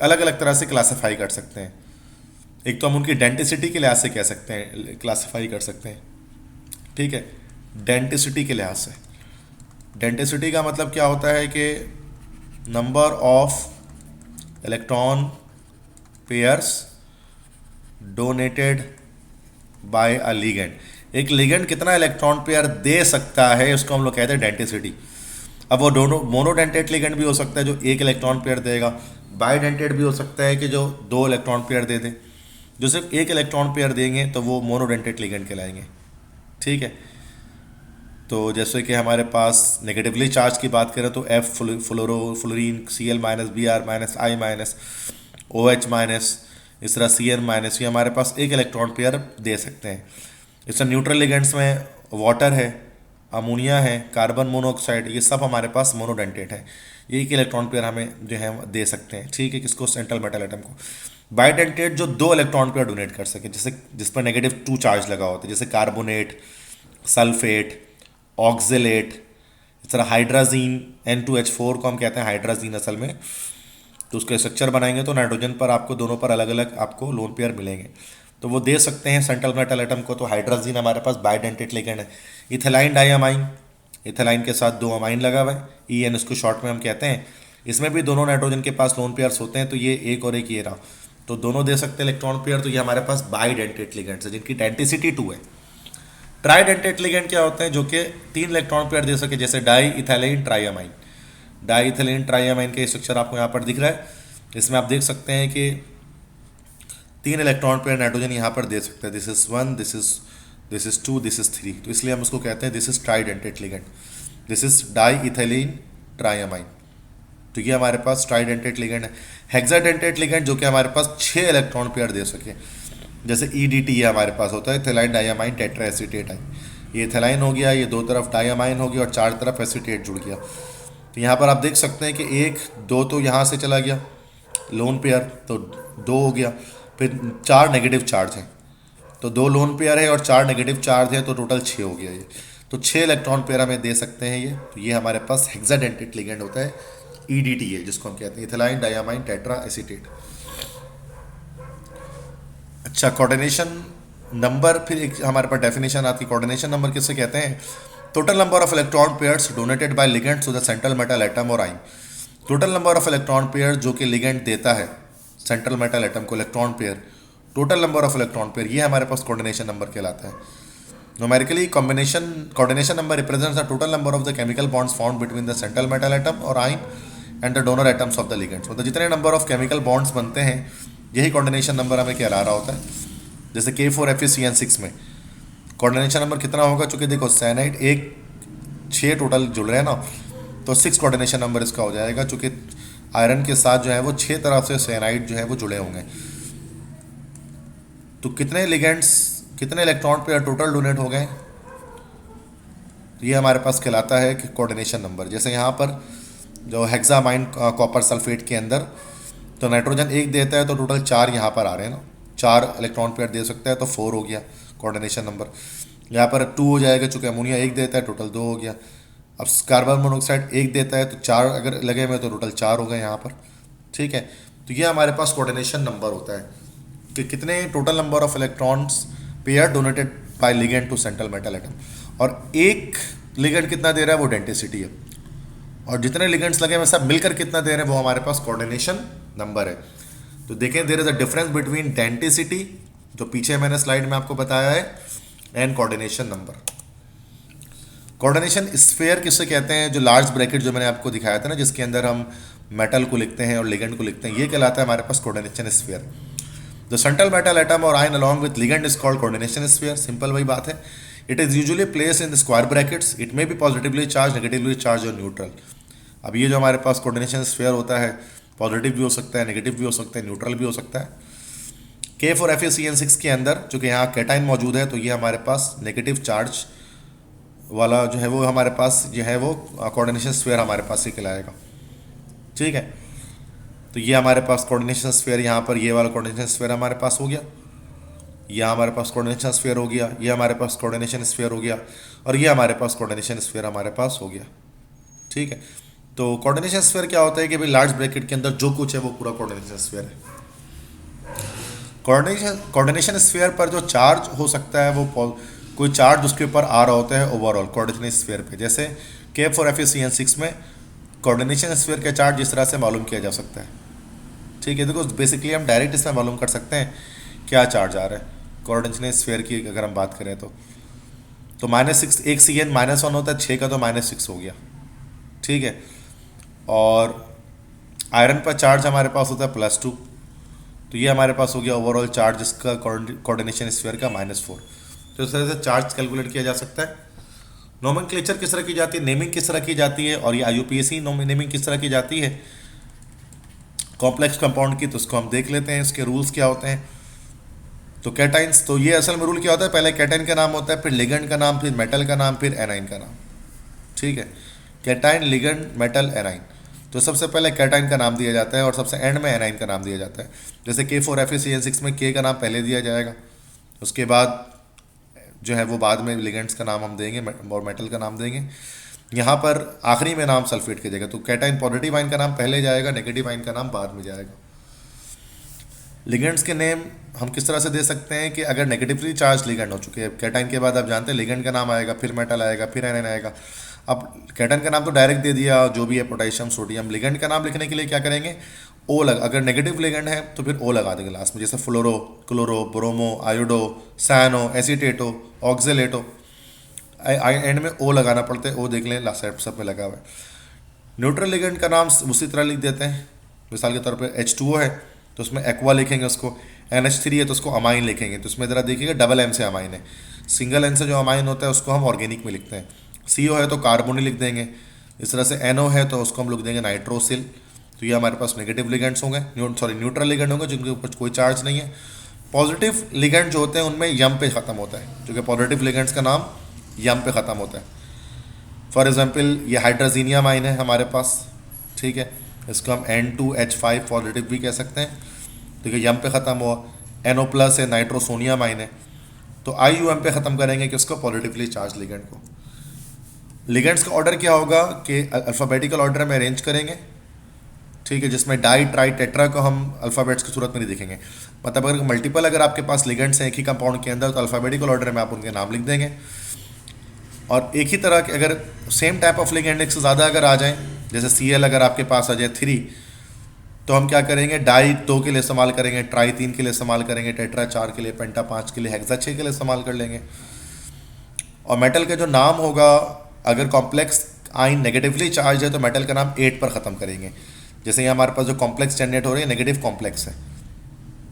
अलग अलग तरह से क्लासीफाई कर सकते हैं। एक तो हम उनकी डेंटिसिटी के लिहाज से कह सकते हैं, क्लासीफाई कर सकते हैं, ठीक है। डेंटिसिटी के लिहाज से, डेंटिसिटी का मतलब क्या होता है कि number of electron pairs donated bye a ligand. एक लिगेंड कितना इलेक्ट्रॉन पेयर दे सकता है उसको हम लोग कहते हैं डेंटिसिटी। अब वो दोनों मोनोडेंटेट लिगेंड भी हो सकता है जो एक इलेक्ट्रॉन पेयर देगा, बाइडेंटेट भी हो सकता है कि जो 2 इलेक्ट्रॉन पेयर दे दे। जो सिर्फ एक इलेक्ट्रॉन पेयर देंगे तो वो मोनोडेंटेट लिगेंड कहलाएंगे, ठीक है। तो जैसे कि हमारे पास नेगेटिवली चार्ज की बात करें तो F fluorine Cl minus, Br minus, I minus, OH minus, इस तरह Cn माइनस, ये हमारे पास एक इलेक्ट्रॉन पेयर दे सकते हैं। इस तरह न्यूट्रल लिगेंड्स में वाटर है, अमोनिया है, कार्बन मोनोऑक्साइड, ये सब हमारे पास मोनोडेंटेट है, ये एक इलेक्ट्रॉन पेयर हमें जो है दे सकते हैं, ठीक है, किसको, सेंट्रल मेटल एटम को। बाइडेंटेट जो 2 इलेक्ट्रॉन पेयर डोनेट कर सके, जैसे जिस पर नेगेटिव 2 चार्ज लगा होता है, जैसे कार्बोनेट, सल्फेट, ऑक्जेलेट, इस तरह हाइड्राजीन N2H4 को हम कहते हैं हाइड्राजीन असल में। तो उसके स्ट्रक्चर बनाएंगे तो नाइट्रोजन पर आपको दोनों पर अलग अलग आपको लोन पेयर मिलेंगे, तो वो दे सकते हैं सेंट्रल मेटल एटम को। तो हाइड्राजीन हमारे पास बाइडेंटेट लिगेंड है। इथेलाइन डाइअमाइन, इथेलाइन के साथ 2 अमाइन लगा हुआ है, EN इसको शॉर्ट में हम कहते हैं। इसमें भी दोनों नाइट्रोजन के पास लोन पेयर्स होते हैं, तो ये एक और एक ये रहा, तो दोनों दे सकते हैं इलेक्ट्रॉन पेयर। तो ये हमारे पास बाइडेंटेट लिगेंड्स है जिनकी डेंटिसिटी 2 है। ट्राइडेंटेट लिगेंड क्या होते हैं, जो कि 3 इलेक्ट्रॉन पेयर दे सके, जैसे डाई इथाइलिन ट्राइअमाइन। डाई इथाइलिन ट्राइअमाइन का स्ट्रक्चर आपको यहाँ पर दिख रहा है। इसमें आप देख सकते हैं कि 3 इलेक्ट्रॉन पेयर नाइट्रोजन यहाँ पर दे सकते हैं, this is 1, this is 2, this is 3। तो इसलिए हम उसको कहते हैं this is tridentate ligand, this is di ethylene triamine. तो ये हमारे पास ट्राइडेंटेट लिगेंड है। हेक्साडेंटेट लिगेंड जो कि हमारे पास 6 इलेक्ट्रॉन पेयर दे सके, जैसे EDT ये हमारे पास होता है, इथेलाइन डाइअमाइन टेट्रा एसीटेट आइन। ये इथेलाइन हो गया, ये 2 तरफ डाइअमाइन हो गया और 4 तरफ एसीटेट जुड़ गया। तो यहाँ पर आप देख सकते हैं कि 1, 2 तो यहाँ से चला गया लोन पेयर, तो 2 हो गया, फिर 4 नेगेटिव चार्ज हैं, तो 2 लोन पेयर है और 4 नेगेटिव चार्ज है, तो टोटल 6 हो गया ये। तो 6 इलेक्ट्रॉन पेयर हमें दे सकते हैं ये। तो ये हमारे पास हेक्साडेंटेट लिगेंड होता है, EDT है जिसको हम कहते हैं इथेलाइन डाइअमाइन टेट्रा एसीटेट। अच्छा, कोऑर्डिनेशन नंबर, फिर एक हमारे पास डेफिनेशन आती है। कोऑर्डिनेशन नंबर किससे कहते हैं, total number of electron pairs donated by ligand to the central metal atom और ion. Total number of electron pair जो कि लिगेंड देता है सेंट्रल मेटल एटम को electron pair, total number of electron pair, ये हमारे पास कोऑर्डिनेशन नंबर कहलाता है। Numerically coordination number represents the total number of the chemical bonds found between the central metal atom और ion and the donor atoms of the ligands. मतलब जितने number of chemical bonds बनते हैं यही coordination number हमें कहला रहा होता है। जैसे K4FeCN6 में कोऑर्डिनेशन नंबर कितना होगा, चूंकि देखो साइनाइड 6 टोटल जुड़ रहे हैं ना, तो 6 कोऑर्डिनेशन नंबर इसका हो जाएगा, चूंकि आयरन के साथ जो है वो 6 तरफ से साइनाइड जो है वो जुड़े होंगे। तो कितने लिगेंड्स, कितने इलेक्ट्रॉन पेयर टोटल डोनेट हो गए, तो ये हमारे पास कहलाता है कि कोऑर्डिनेशन नंबर। जैसे यहाँ पर जो हेक्सामाइन कॉपर सल्फेट के अंदर तो नाइट्रोजन 1 देता है तो टोटल 4 यहाँ पर आ रहे हैं ना, 4 इलेक्ट्रॉन पेयर दे सकता है, तो 4 हो गया कोऑर्डिनेशन नंबर। यहाँ पर 2 हो जाएगा, चूँकि अमोनिया 1 देता है, टोटल 2 हो गया। अब कार्बन मोनोऑक्साइड 1 देता है तो 4 अगर लगे हुए तो टोटल 4 हो गए यहाँ पर, ठीक है। तो ये हमारे पास कोऑर्डिनेशन नंबर होता है कि कितने total number of electrons pair donated by ligand to central metal atom, और एक लिगेंड कितना दे रहा है वो डेंसिटी है, और जितने लिगेंड्स लगे हुए सब मिलकर कितना दे रहे हैं वो हमारे पास कोऑर्डिनेशन नंबर है। तो देखें, there is a difference between density जो पीछे मैंने स्लाइड में आपको बताया है and coordination number. Coordination sphere किससे कहते हैं, जो लार्ज ब्रैकेट जो मैंने आपको दिखाया था ना, जिसके अंदर हम मेटल को लिखते हैं और लिगेंड को लिखते हैं, ये कहलाता है हमारे पास coordination sphere. The central metal atom और ion along with ligand is called coordination sphere. Simple वही बात है। It is usually place in square brackets, it may be positively charge, negatively charge और न्यूट्रल। अब ये जो हमारे पास कोऑर्डिनेशन स्फीयर होता है, पॉजिटिव भी हो सकता है, नेगेटिव भी हो सकता है, न्यूट्रल भी हो सकता है। K4FeCN6 के अंदर चूँकि यहाँ कैटाइन मौजूद है, तो ये हमारे पास नेगेटिव चार्ज वाला जो है वो हमारे पास जो है वो कोऑर्डिनेशन स्फीयर हमारे पास ही कहलाएगा। ठीक है, तो ये हमारे पास कोऑर्डिनेशन स्फीयर, यहाँ पर ये वाला कोऑर्डिनेशन स्फीयर हमारे पास हो गया, यह हमारे पास कोऑर्डिनेशन स्फीयर हो गया, ये हमारे पास कोऑर्डिनेशन स्फीयर हो गया, और ये हमारे पास कोऑर्डिनेशन स्फीयर हमारे पास हो गया। ठीक है, तो कोऑर्डिनेशन स्फीयर क्या होता है कि भाई लार्ज ब्रैकेट के अंदर जो कुछ है वो पूरा कोऑर्डिनेशन स्फीयर है। कोऑर्डिनेशन स्फीयर पर जो चार्ज हो सकता है वो कोई चार्ज उसके ऊपर आ रहा होता है ओवरऑल कोऑर्डिनेशन स्फीयर पे। जैसे K4FeCN6 में कोऑर्डिनेशन स्फीयर का चार्ज इस तरह से मालूम किया जा सकता है। ठीक है, देखो बेसिकली हम डायरेक्ट इसमें मालूम कर सकते हैं क्या चार्ज आ रहा है कोऑर्डिनेशन स्फीयर की अगर हम बात करें तो -6, एक CN -1 होता है, 6 का तो -6 हो गया। ठीक है, और आयरन पर चार्ज हमारे पास होता है +2, तो ये हमारे पास हो गया ओवरऑल चार्ज इसका कोऑर्डिनेशन स्फीयर का -4। तो इस तरह से चार्ज कैलकुलेट किया जा सकता है। नोमेनक्लेचर किस तरह की जाती है, नेमिंग किस तरह की जाती है, और ये IUPAC नेमिंग किस तरह की जाती है कॉम्प्लेक्स कंपाउंड की, तो उसको हम देख लेते हैं, इसके रूल्स क्या होते हैं। तो कैटाइंस, तो ये असल में रूल क्या होता है, पहले कैटाइन का नाम होता है, फिर लिगेंड का नाम, फिर मेटल का नाम, फिर एनाइन का नाम। ठीक है, कैटाइन, लिगेंड, मेटल, एनाइन। तो सबसे पहले कैटाइन का नाम दिया जाता है और सबसे एंड में एनाइन का नाम दिया जाता है। जैसे K4FeCN6 में K का नाम पहले दिया जाएगा, उसके बाद जो है वो बाद में लिगेंड्स का नाम हम देंगे और मेटल का नाम देंगे। यहाँ पर आखिरी में नाम सल्फेट की जगह, तो कैटाइन पॉजिटिव आयन का नाम पहले जाएगा, नेगेटिव आयन का नाम बाद में जाएगा। लिगेंड्स के नेम हम किस तरह से दे सकते हैं कि अगर नेगेटिवली चार्ज लिगेंड हो चुके हैं, कैटाइन के बाद आप जानते हैं लिगेंड का नाम आएगा, फिर मेटल आएगा, फिर एनाइन आएगा। अब कैटाइन का नाम तो डायरेक्ट दे दिया, जो भी है पोटेशियम, सोडियम। लिगेंड का नाम लिखने के लिए क्या करेंगे, ओ लगा, अगर नेगेटिव लिगेंड है तो फिर ओ लगा देंगे लास्ट में, जैसे fluoro, chloro, bromo, iodo, cyano, acetato, oxalato, end में ओ लगाना पड़ता है। ओ देख लें लास्ट साइड सब में लगा हुआ है। न्यूट्रल लिगेंड का नाम उसी तरह लिख देते हैं, मिसाल के तौर पे H2O है तो उसमें एक्वा लिखेंगे उसको, NH3 है तो उसको अमाइन लिखेंगे। तो उसमें ज़रा देखिएगा डबल M से अमाइन है, सिंगल N से जो अमाइन होता है उसको हम ऑर्गेनिक में लिखते हैं। CO है तो कार्बोनिल लिख देंगे, इस तरह से NO है तो उसको हम लिख देंगे नाइट्रोसिल। तो ये हमारे पास नेगेटिव लिगेंड्स होंगे, न्यूट्रल लिगेंड होंगे जिनके ऊपर कोई चार्ज नहीं है। पॉजिटिव लिगेंड जो होते हैं उनमें यम पे ख़त्म होता है, क्योंकि पॉजिटिव लिगेंड्स का नाम यम पे ख़त्म होता है। फॉर एग्जांपल ये हाइड्रोजीनियम आइन है हमारे पास, ठीक है, इसको हम N2H5 पॉजिटिव भी कह सकते हैं, देखिए यम पे ख़त्म हुआ। NO+ है, नाइट्रोसोनियम आइन है, तो IUM पे ख़त्म करेंगे कि उसको पॉजिटिवली चार्ज लिगेंड को। लिगेंड्स का ऑर्डर क्या होगा कि अल्फ़ाबेटिकल ऑर्डर में अरेंज करेंगे, ठीक है, जिसमें डाई, ट्राई, टेट्रा को हम अल्फ़ाबेट्स की सूरत में नहीं देखेंगे। मतलब अगर मल्टीपल अगर आपके पास लिगेंड्स हैं एक ही कंपाउंड के अंदर तो अल्फ़ाबेटिकल ऑर्डर में आप उनके नाम लिख देंगे। और एक ही तरह के अगर सेम टाइप ऑफ लिगेंड एक से ज़्यादा अगर आ जाएँ, जैसे Cl अगर आपके पास आ जाए 3, तो हम क्या करेंगे, डाई 2 के लिए इस्तेमाल करेंगे, ट्राई 3 के लिए इस्तेमाल करेंगे, टेट्रा 4 के लिए, पेंटा 5 के लिए, हेक्सा 6 के लिए इस्तेमाल कर लेंगे। और मेटल का जो नाम होगा, अगर कॉम्प्लेक्स आइन नेगेटिवली चार्ज है तो मेटल का नाम 8 पर ख़त्म करेंगे। जैसे ये हमारे पास जो कॉम्प्लेक्स जनरेट हो रही है नेगेटिव कॉम्प्लेक्स है,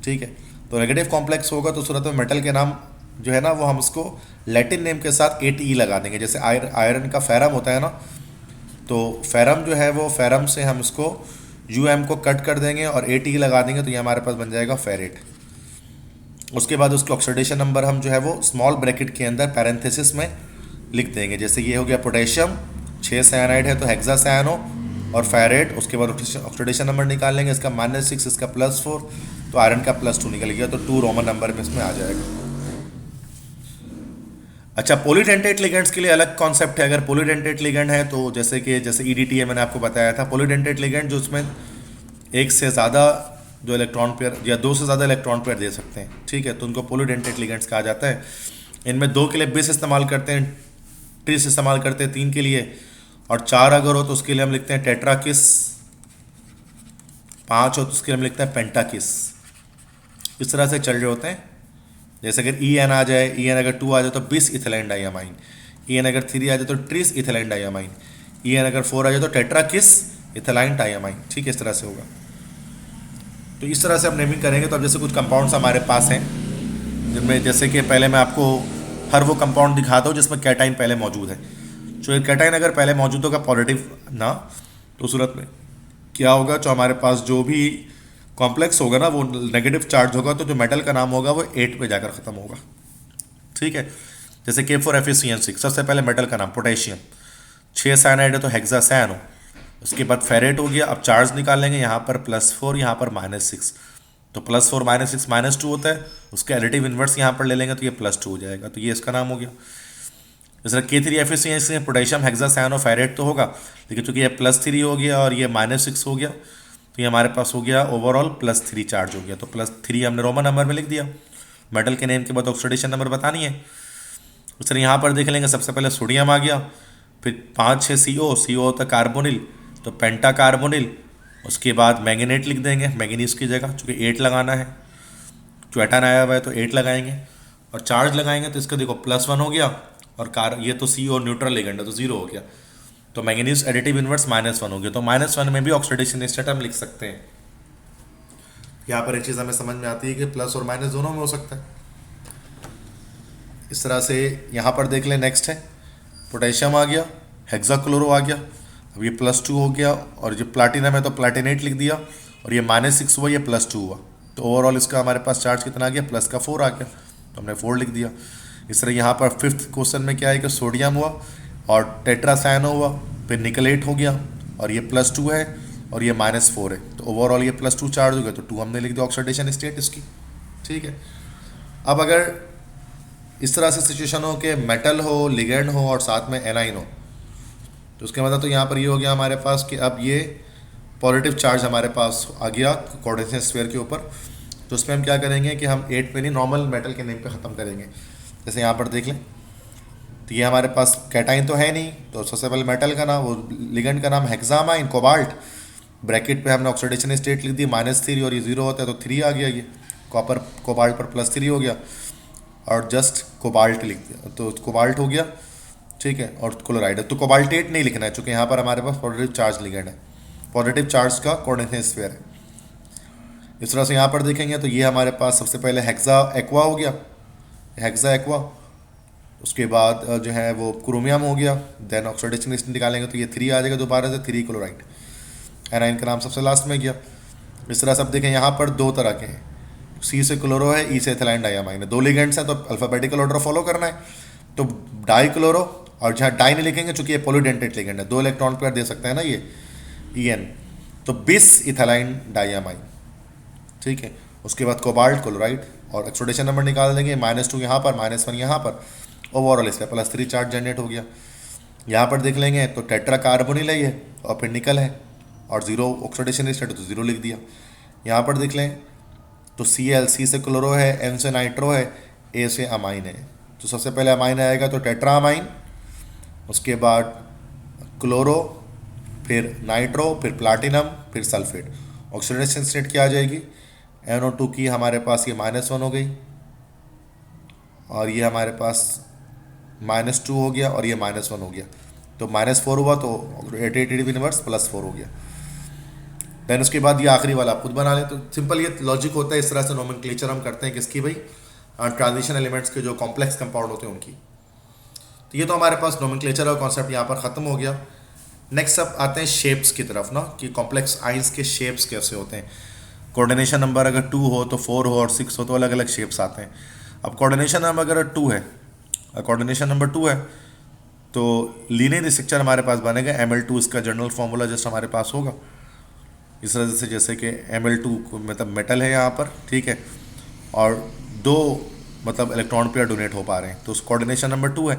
ठीक है, तो नेगेटिव कॉम्प्लेक्स होगा तो सूरत में मेटल के नाम जो है ना वो हम उसको लैटिन नेम के साथ 8E लगा देंगे। जैसे आयरन का फेरम होता है ना, तो फेरम जो है वो फेरम से हम इसको UM को कट कर देंगे और 8E लगा देंगे, तो ये हमारे पास बन जाएगा फेरेट। उसके बाद उसके ऑक्सीडेशन नंबर हम जो है वो स्मॉल ब्रैकेट के अंदर पैरेंथेसिस में लिख देंगे। जैसे ये हो गया पोटेशियम 6 साइनाइड है तो हेक्सा साइनो और फेरेट। उसके बाद ऑक्सीडेशन नंबर निकाल लेंगे, इसका -6, इसका +4, तो आयरन का +2 निकल गया, तो 2 रोमन नंबर में इसमें आ जाएगा। अच्छा, पॉलीडेंटेट लिगेंड्स के लिए अलग कॉन्सेप्ट है। अगर पॉलीडेंटेट लिगेंड है तो जैसे EDTA मैंने आपको बताया था, पॉलीडेंटेट लिगेंड जो उसमें एक से ज़्यादा जो इलेक्ट्रॉन पेयर या 2 से ज़्यादा इलेक्ट्रॉन पेयर दे सकते हैं, ठीक है, तो उनको पॉलीडेंटेट लिगेंड्स कहा जाता है। इनमें 2 के लिए बिस इस्तेमाल करते हैं, ट्रिस इस्तेमाल करते हैं 3 के लिए, और 4 अगर हो तो उसके लिए हम लिखते हैं टेट्राकिस, 5 हो तो उसके लिए हम लिखते हैं पेंटाकिस। इस तरह से चल रहे होते हैं। जैसे अगर EN आ जाए, EN अगर 2 आ जाए तो बिस इथिलीन डाइअमाइन, EN अगर 3 आ जाए तो ट्रिस इथिलीन डाइअमाइन, EN अगर 4 आ जाए तो टेट्राकिस इथाइल डाइअमाइन, ठीक है, इस तरह से होगा। तो इस तरह से हम नेमिंग करेंगे। तो अब जैसे कुछ कंपाउंड्स हमारे पास हैं जिनमें, जैसे कि पहले मैं आपको हर वो कंपाउंड दिखाता हूँ जिसमें कैटाइन पहले मौजूद है। तो ये कैटाइन अगर पहले मौजूद होगा पॉजिटिव ना, तो सूरत में क्या होगा, जो हमारे पास जो भी कॉम्प्लेक्स होगा ना वो नेगेटिव चार्ज होगा, तो जो मेटल का नाम होगा वो 8 पे जाकर ख़त्म होगा, ठीक है। जैसे K4FeCN6, सबसे पहले मेटल का नाम पोटेशियम, 6 साइनाइड है तो हेक्सासैन हो। उसके बाद फेरेट हो गया। अब चार्ज निकालेंगे, यहाँ पर +4, यहाँ पर -6, तो +4 -6 -2 होता है। उसका एडिटिव इन्वर्स यहाँ पर ले लेंगे तो ये +2 हो जाएगा, तो ये इसका नाम हो गया। जैसे K3FeCN6 पोटेशियम हेक्सासैन और फेरेट तो होगा, लेकिन चूंकि ये +3 हो गया और ये -6 हो गया, तो ये हमारे पास हो गया ओवरऑल +3 चार्ज हो गया। तो +3 हमने रोमन नंबर में लिख दिया। मेटल के नेम के बाद ऑक्सीडेशन नंबर बतानी है। उस तरह यहाँ पर देख लेंगे, सबसे पहले सोडियम आ गया, फिर 5-6 CO होता है कार्बोनिल, तो पेंटा कार्बोनिल। उसके बाद मैंगनेट लिख देंगे मैंगनीज की जगह, चूँकि 8 लगाना है, क्वेटान आया हुआ है तो 8 लगाएंगे। और चार्ज लगाएंगे तो इसका देखो +1 हो गया, और ये तो CO न्यूट्रल लिगेंड है तो 0 हो गया, तो मैंगनीज एडिटिव इन्वर्स -1 हो गया। तो -1 में भी ऑक्सीडेशन स्टेट हम लिख सकते हैं। यहाँ पर एक चीज़ हमें समझ में आती है कि प्लस और माइनस दोनों में हो सकता है। इस तरह से यहाँ पर देख लें, नेक्स्ट है पोटेशियम आ गया, हेक्साक्लोरो आ गया। अब ये +2 हो गया, और जो प्लाटिनम है तो प्लाटिनेट लिख दिया, और ये -6 हुआ, ये +2 हुआ, तो ओवरऑल इसका हमारे पास चार्ज कितना आ गया, +4 आ गया, तो हमने 4 लिख दिया। इस तरह यहाँ पर 5th क्वेश्चन में क्या है कि सोडियम हुआ और टेट्रासायनो हुआ, फिर निकलेट हो गया, और ये +2 है और ये -4 है, तो ओवरऑल ये +2 चार्ज हो गया, तो 2 हमने लिख दिया ऑक्सीडेशन स्टेट इसकी, ठीक है। अब अगर इस तरह से सिचुएशन हो कि मेटल हो, लिगेंड हो और साथ में एनाइन हो, तो उसके मतलब तो यहाँ पर ये हो गया हमारे पास कि अब ये पॉजिटिव चार्ज हमारे पास आ गया कोऑर्डिनेशन स्फीयर के ऊपर। तो उसमें हम क्या करेंगे कि हम 8 पे नहीं, नॉर्मल मेटल के नेम पे ख़त्म करेंगे। जैसे यहाँ पर देख लें, तो ये हमारे पास कैटाइन तो है नहीं, तो सबसे पहले मेटल का नाम, वो लिगेंड का नाम हेक्सामाइन, कोबाल्ट, ब्रैकेट पे हमने ऑक्सीडेशन स्टेट लिख दी -3, और ये 0 होता है तो 3 आ गया, ये कॉपर कोबाल्ट पर +3 हो गया, और जस्ट कोबाल्ट लिख दिया तो कोबाल्ट हो गया, ठीक है। और क्लोराइड है तो कोबाल्टेट नहीं लिखना है, चूँकि यहाँ पर हमारे पास पॉजिटिव चार्ज लिगेंड है, पॉजिटिव चार्ज का कोऑर्डिनेशन स्फीयर है। इस तरह से यहाँ पर देखेंगे तो ये हमारे पास सबसे पहले हेक्सा एक्वा हो गया, हेक्सा एक्वा। उसके बाद जो है वो क्रोमियम हो गया, देन ऑक्सीडेशन लिस्ट निकालेंगे तो ये 3 आ जाएगा दोबारा से, 3 क्लोराइड, एनाइन का नाम सबसे लास्ट में गया। इस तरह से अब देखें यहाँ पर 2 तरह के हैं, C से क्लोरो है, E से इथाइल डाइअमाइन है, 2 लिगेंड्स हैं, तो अल्फाबेटिकल ऑर्डर फॉलो करना है। तो डाई क्लोरो, और जहाँ डाई नहीं लिखेंगे चूँकि ये पॉलीडेंटेट लिगेंड है, 2 इलेक्ट्रॉन पेयर दे सकते हैं ना ये EN, तो बिस इथाइल डाइअमाइन, ठीक है। उसके बाद कोबाल्ट क्लोराइड, और ऑक्सीडेशन नंबर निकाल देंगे, -2 यहाँ पर, -1 यहाँ पर, ओवरऑल इस पर +3 चार्ज जनरेट हो गया। यहाँ पर देख लेंगे तो टेट्रा कार्बोनिल है ये, और फिर निकल है, और 0 ऑक्सीडेशन स्टेट तो 0 लिख दिया। यहाँ पर देख लें तो C से क्लोरो है, N से नाइट्रो है, A से अमाइन है। तो सबसे पहले अमाइन आएगा तो टेट्रा अमाइन, उसके बाद क्लोरो, फिर नाइट्रो, फिर प्लाटिनम, फिर सल्फेट। ऑक्सीडेशन स्टेट क्या आ जाएगी, NO2 की हमारे पास ये -1 हो गई, और ये हमारे पास -2 हो गया, और ये -1 हो गया, तो -4 हुआ, तो एडिटिव इन्वर्स +4 हो गया। देन उसके बाद ये आखिरी वाला आप खुद बना लें। तो सिंपल ये लॉजिक होता है, इस तरह से नोमेनक्लेचर हम करते हैं किसकी भाई, ट्रांजिशन एलिमेंट्स के जो कॉम्प्लेक्स कंपाउंड होते हैं उनकी। तो ये तो हमारे पास नोमेनक्लेचर और कॉन्सेप्ट यहाँ पर ख़त्म हो गया। नेक्स्ट अब आते हैं शेप्स की तरफ ना, कि कॉम्प्लेक्स आइंस के शेप्स कैसे होते हैं। कोऑर्डिनेशन नंबर अगर 2 हो तो 4 हो और 6 हो तो अलग अलग शेप्स आते हैं। अब कोऑर्डिनेशन नंबर अगर 2 है, कोऑर्डिनेशन नंबर 2 है तो लीनियर स्ट्रक्चर हमारे पास बनेगा Ml2, इसका जनरल फॉर्मूला जस्ट हमारे पास होगा इस तरह से, जैसे कि Ml2 मतलब मेटल है यहाँ पर, ठीक है, और 2 मतलब इलेक्ट्रॉन पेयर डोनेट हो पा रहे हैं, तो उस कोऑर्डिनेशन नंबर 2 है।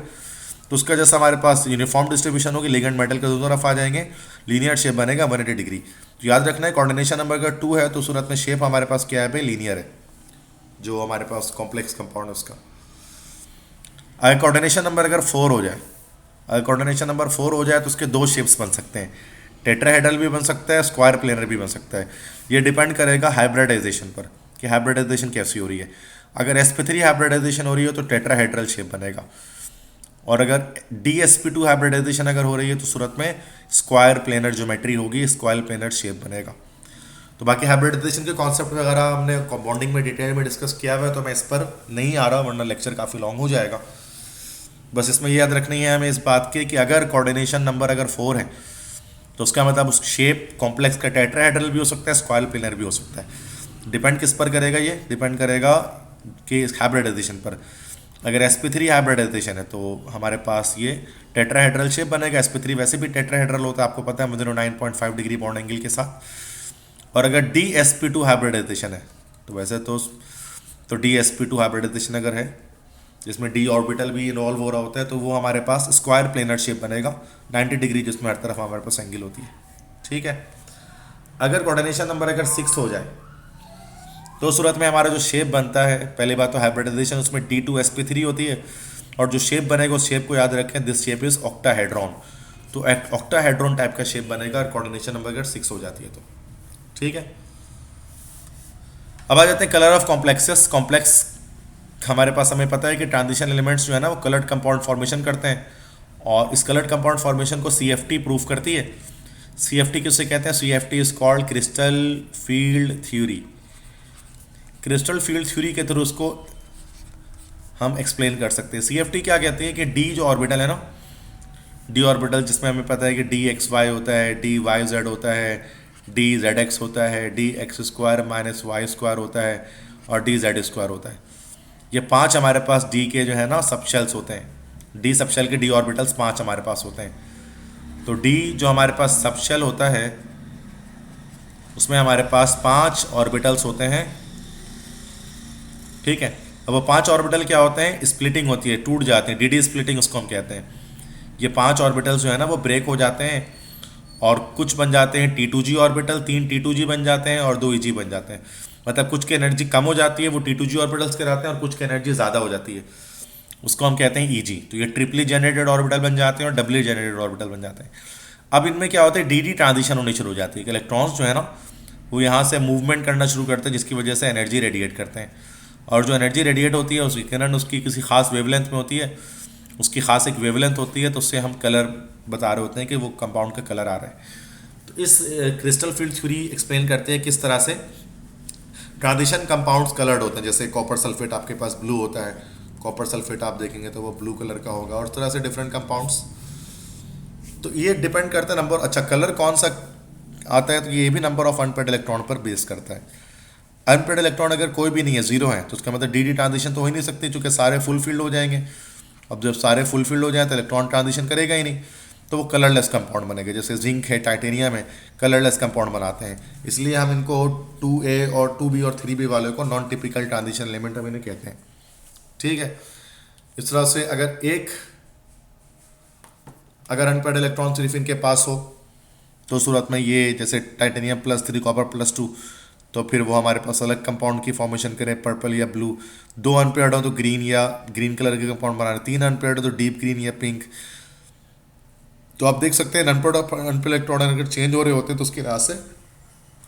तो उसका जैसा हमारे पास यूनिफॉर्म डिस्ट्रीब्यूशन होगी, लिगेंड मेटल के दोनों तरफ आ जाएंगे, लीनियर शेप बनेगा 180 डिग्री। तो याद रखना है कोऑर्डिनेशन नंबर अगर 2 है तो सूरत में शेप हमारे पास क्या है भाई, लीनियर है, जो हमारे पास कॉम्प्लेक्स कंपाउंड है उसका। अगर कोऑर्डिनेशन नंबर अगर 4 हो जाए, अगर कोऑर्डिनेशन नंबर 4 हो जाए तो उसके 2 शेप्स बन सकते हैं, टेट्राहेड्रल भी बन सकता है, स्क्वायर प्लेनर भी बन सकता है। ये डिपेंड करेगा हाइब्रिडाइजेशन पर कि हाइब्रिडाइजेशन कैसी हो रही है। अगर sp3 हाइब्रिडाइजेशन हो रही हो तो टेट्राहेड्रल शेप बनेगा, और अगर DsP2 हाइब्रिडाइजेशन अगर हो रही है तो सूरत में स्क्वायर प्लेनर ज्योमेट्री होगी, स्क्वायर प्लेनर शेप बनेगा। तो बाकी हाइब्रिडाइजेशन के कॉन्सेप्ट वगैरह हमने बॉन्डिंग में डिटेल में डिस्कस किया हुआ है, तो मैं इस पर नहीं आ रहा वरना लेक्चर काफ़ी लॉन्ग हो जाएगा। बस इसमें ये याद रखनी है हमें इस बात की कि अगर कोऑर्डिनेशन नंबर अगर 4 है तो उसका मतलब उस शेप कॉम्प्लेक्स का टेट्राहेड्रल भी हो सकता है, स्क्वायर प्लेनर भी हो सकता है। डिपेंड किस पर करेगा, ये डिपेंड करेगा कि हाइब्रिडाइजेशन पर। अगर sp3 हाइब्रिडाइजेशन है तो हमारे पास ये टेट्राहेड्रल शेप बनेगा। sp3 वैसे भी टेट्राहेड्रल होता है, आपको पता है, मुझे 9.5 डिग्री बॉन्ड एंगल के साथ। और अगर DsP2 हाइब्रिडाइजेशन है तो वैसे तो DsP2 हाइब्रिडाइजेशन अगर है जिसमें d ऑर्बिटल भी इन्वॉल्व हो रहा होता है तो वो हमारे पास स्क्वायर प्लेनर शेप बनेगा 90 डिग्री, जिसमें हर तरफ हमारे पास एंगल होती है। ठीक है। अगर कोऑर्डिनेशन नंबर अगर 6 हो जाए तो सूरत में हमारा जो शेप बनता है, पहली बात तो हाइब्रिडाइजेशन उसमें D2sp3 होती है, और जो शेप बनेगा उस शेप को याद रखें, दिस शेप इज ऑक्टाहेड्रॉन। तो ऑक्टाहेड्रॉन टाइप का शेप बनेगा और कोऑर्डिनेशन नंबर अगर 6 हो जाती है तो। ठीक है। अब आ जाते हैं कलर ऑफ कॉम्प्लेक्सेस। कॉम्प्लेक्स हमारे पास हमें पता है कि ट्रांजिशन एलिमेंट्स जो है ना वो कलर्ड कंपाउंड फॉर्मेशन करते हैं, और इस कलर्ड कंपाउंड फॉर्मेशन को CFT प्रूव करती है। CFT किससे कहते हैं? CFT is called crystal field theory. Crystal field theory के थ्रू उसको हम एक्सप्लेन कर सकते हैं। CFT क्या कहती है कि डी जो ऑर्बिटल है ना, डी ऑर्बिटल जिसमें हमें पता है कि DXY होता है, DYZ होता है, DZX होता है, DX² - Y² होता है और DZ² होता है। ये 5 हमारे पास डी के जो है ना सबशेल्स होते हैं। डी सबशेल के डी ऑर्बिटल्स 5 हमारे पास होते हैं। तो डी जो हमारे पास सबशेल होता है उसमें हमारे पास 5 ऑर्बिटल्स होते हैं। ठीक है। अब वो 5 ऑर्बिटल क्या होते हैं? स्प्लिटिंग होती है, टूट जाते हैं, DD स्प्लिटिंग उसको हम कहते हैं। ये 5 ऑर्बिटल्स जो है ना वो ब्रेक हो जाते हैं और कुछ बन जाते हैं T2G ऑर्बिटल, 3 T2G बन जाते हैं और 2 EG बन जाते हैं। मतलब कुछ की एनर्जी कम हो जाती है, वो T2G ऑर्बिटल्स के रहते हैं, और कुछ की एनर्जी ज़्यादा हो जाती है, उसको हम कहते हैं EG। तो ये ट्रिपली जनरेटेड ऑर्बिटल बन जाते हैं और डबली जनरेटेड ऑर्बिटल बन जाते हैं। अब इनमें क्या होता है? DD ट्रांजिशन होनी शुरू हो जाती है कि इलेक्ट्रॉन्स जो है ना वो यहाँ से मूवमेंट करना शुरू करते हैं, जिसकी वजह से एनर्जी रेडिएट करते हैं। और जो एनर्जी रेडिएट होती है उसकी किरण उसकी किसी खास वेवलेंथ में होती है, उसकी खास एक वेवलेंथ होती है, तो उससे हम कलर बता रहे होते हैं कि वो कंपाउंड का कलर आ रहा है। तो इस क्रिस्टल फील्ड थ्योरी एक्सप्लेन करते हैं किस तरह से ट्रांजिशन कंपाउंड्स कलर्ड होते हैं। जैसे कॉपर सल्फेट आपके पास ब्लू होता है, कॉपर सल्फेट आप देखेंगे तो वो ब्लू कलर का होगा, और इस तरह से डिफरेंट कंपाउंड्स। तो ये डिपेंड करता है नंबर, अच्छा कलर कौन सा आता है, तो ये भी नंबर ऑफ अनपेयर्ड इलेक्ट्रॉन पर बेस करता है। अनपेयर्ड इलेक्ट्रॉन अगर कोई भी नहीं है, 0 है, तो उसका मतलब DD ट्रांजिशन तो हो ही नहीं सकती, क्योंकि सारे फुल फील्ड हो जाएंगे। अब जब सारे फुल फील्ड हो जाए तो इलेक्ट्रॉन ट्रांजिशन करेगा ही नहीं, तो वो कलरलेस कंपाउंड बनेगा। जैसे जिंक है, टाइटेनियम है, कलरलेस कंपाउंड बनाते हैं, इसलिए हम इनको 2A और 2B और 3B वाले को नॉन टिपिकल ट्रांजिशन एलिमेंट हम इन्हें कहते हैं। ठीक है। इस तरह से अगर अनपेयर्ड इलेक्ट्रॉन सिर्फ इनके पास हो तो सूरत में ये जैसे टाइटेनियम +3 कॉपर +2, तो फिर वो हमारे पास अलग कंपाउंड की फॉर्मेशन करें, पर्पल या ब्लू। 2 अनपेयर्ड हो तो ग्रीन कलर के कंपाउंड बनाने, 3 अनपेयर्ड हो तो डीप ग्रीन या पिंक। तो आप देख सकते हैं अनपेयर्ड इलेक्ट्रॉन अगर चेंज हो रहे होते हैं तो उसकी वजह से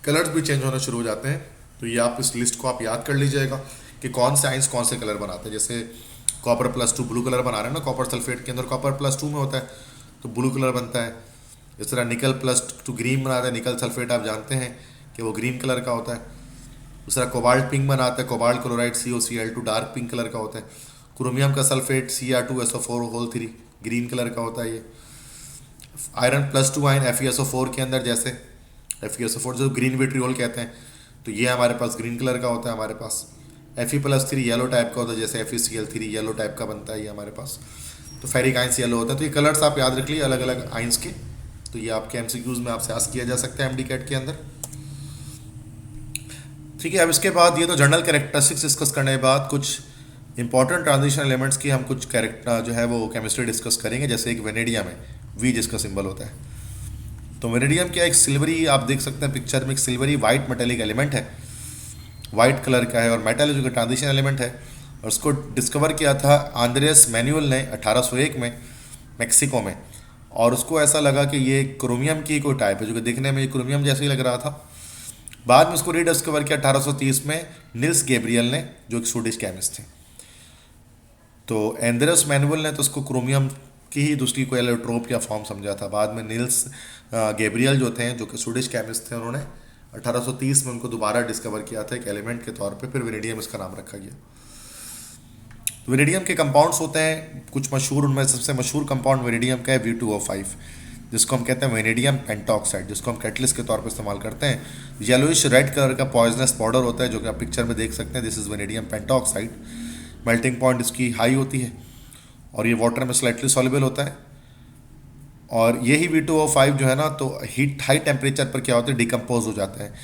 कलर्स भी चेंज होना शुरू हो जाते हैं। तो ये आप इस लिस्ट को आप याद कर लीजिएगा कि कौन से आइंस कौन से कलर बनाते हैं। जैसे कॉपर +2 ब्लू कलर बना रहे हैं ना, कॉपर सल्फेट के अंदर कॉपर +2 में होता है तो ब्लू कलर बनता है। इस तरह निकल +2 ग्रीन बनाता है, निकल सल्फेट आप जानते हैं कि वो ग्रीन कलर का होता है। उस तरह कोबाल्ट पिंक बनाता है, cobalt chloride COCl2 dark pink colour का होता है। क्रोमियम का सल्फेट Cr2SO4 ग्रीन कलर का होता है। ये आयरन +2 आयन FeSO4 के अंदर, जैसे FeSO4 जो ग्रीन विट्रियोल कहते हैं, तो ये हमारे पास ग्रीन कलर का होता है। हमारे पास Fe+3 येलो टाइप का होता है, जैसे FeCl3 येलो टाइप का बनता है ये हमारे पास। तो फेरिक आइंस येलो होता है। तो ये कलर्स आप याद रख लिए अलग अलग आइंस के। तो ये आपके MCQs में आपसे आस्क किया जा सकता है MDCAT के अंदर। ठीक है। अब इसके बाद ये तो जनरल कैरेक्टरिस्टिक्स डिस्कस करने के बाद कुछ इंपॉर्टेंट ट्रांजिशन एलिमेंट्स की हम कुछ कैरेक्टर जो है वो केमिस्ट्री डिस्कस करेंगे। जैसे एक वेनेडियम है, V जिसका सिंबल होता है। तो वेनेडियम क्या, एक सिल्वरी, आप देख सकते हैं पिक्चर में, एक सिल्वरी वाइट मेटेलिक एलिमेंट है, वाइट कलर का है, और मेटल जो कि ट्रांजिशन एलिमेंट है। और उसको डिस्कवर किया था आंद्रेस मैनुअल ने 1801 में मैक्सिको में। और उसको ऐसा लगा कि ये क्रोमियम की कोई टाइप है, जो कि दिखने में ये क्रोमियम जैसे ही लग रहा था। बाद में उसको रीडिस्कवर किया 1830 में निल्स गैब्रियल ने, जो एक स्वीडिश केमिस्ट थे। तो एंड्रेस मैनुअल ने तो उसको क्रोमियम की ही दूसरी कोई एलोट्रोप या फॉर्म समझा था। बाद में नील्स गैब्रियल जो थे, जो कि स्वीडिश केमिस्ट थे, उन्होंने 1830 में उनको दोबारा डिस्कवर किया था एक एलिमेंट के तौर पे, फिर वेनेडियम इसका नाम रखा गया। वेनेडियम के कंपाउंड्स होते हैं कुछ मशहूर, उनमें सबसे मशहूर कंपाउंड वेनेडियम का है V2O5, जिसको हम कहते हैं वेनेडियम पेंटॉक्साइड, जिसको हम कैटलिस्ट के तौर पर इस्तेमाल करते हैं। येलोइश रेड कलर का पॉइजनस पाउडर होता है, जो कि आप पिक्चर में देख सकते हैं। This is vanadium pentoxide. Melting point इसकी हाई होती है और ये वाटर में स्लाइटली सॉल्युबल होता है। और यही V2O5 जो है ना, तो हीट हाई टेम्परेचर पर क्या होता है, डिकम्पोज हो जाता है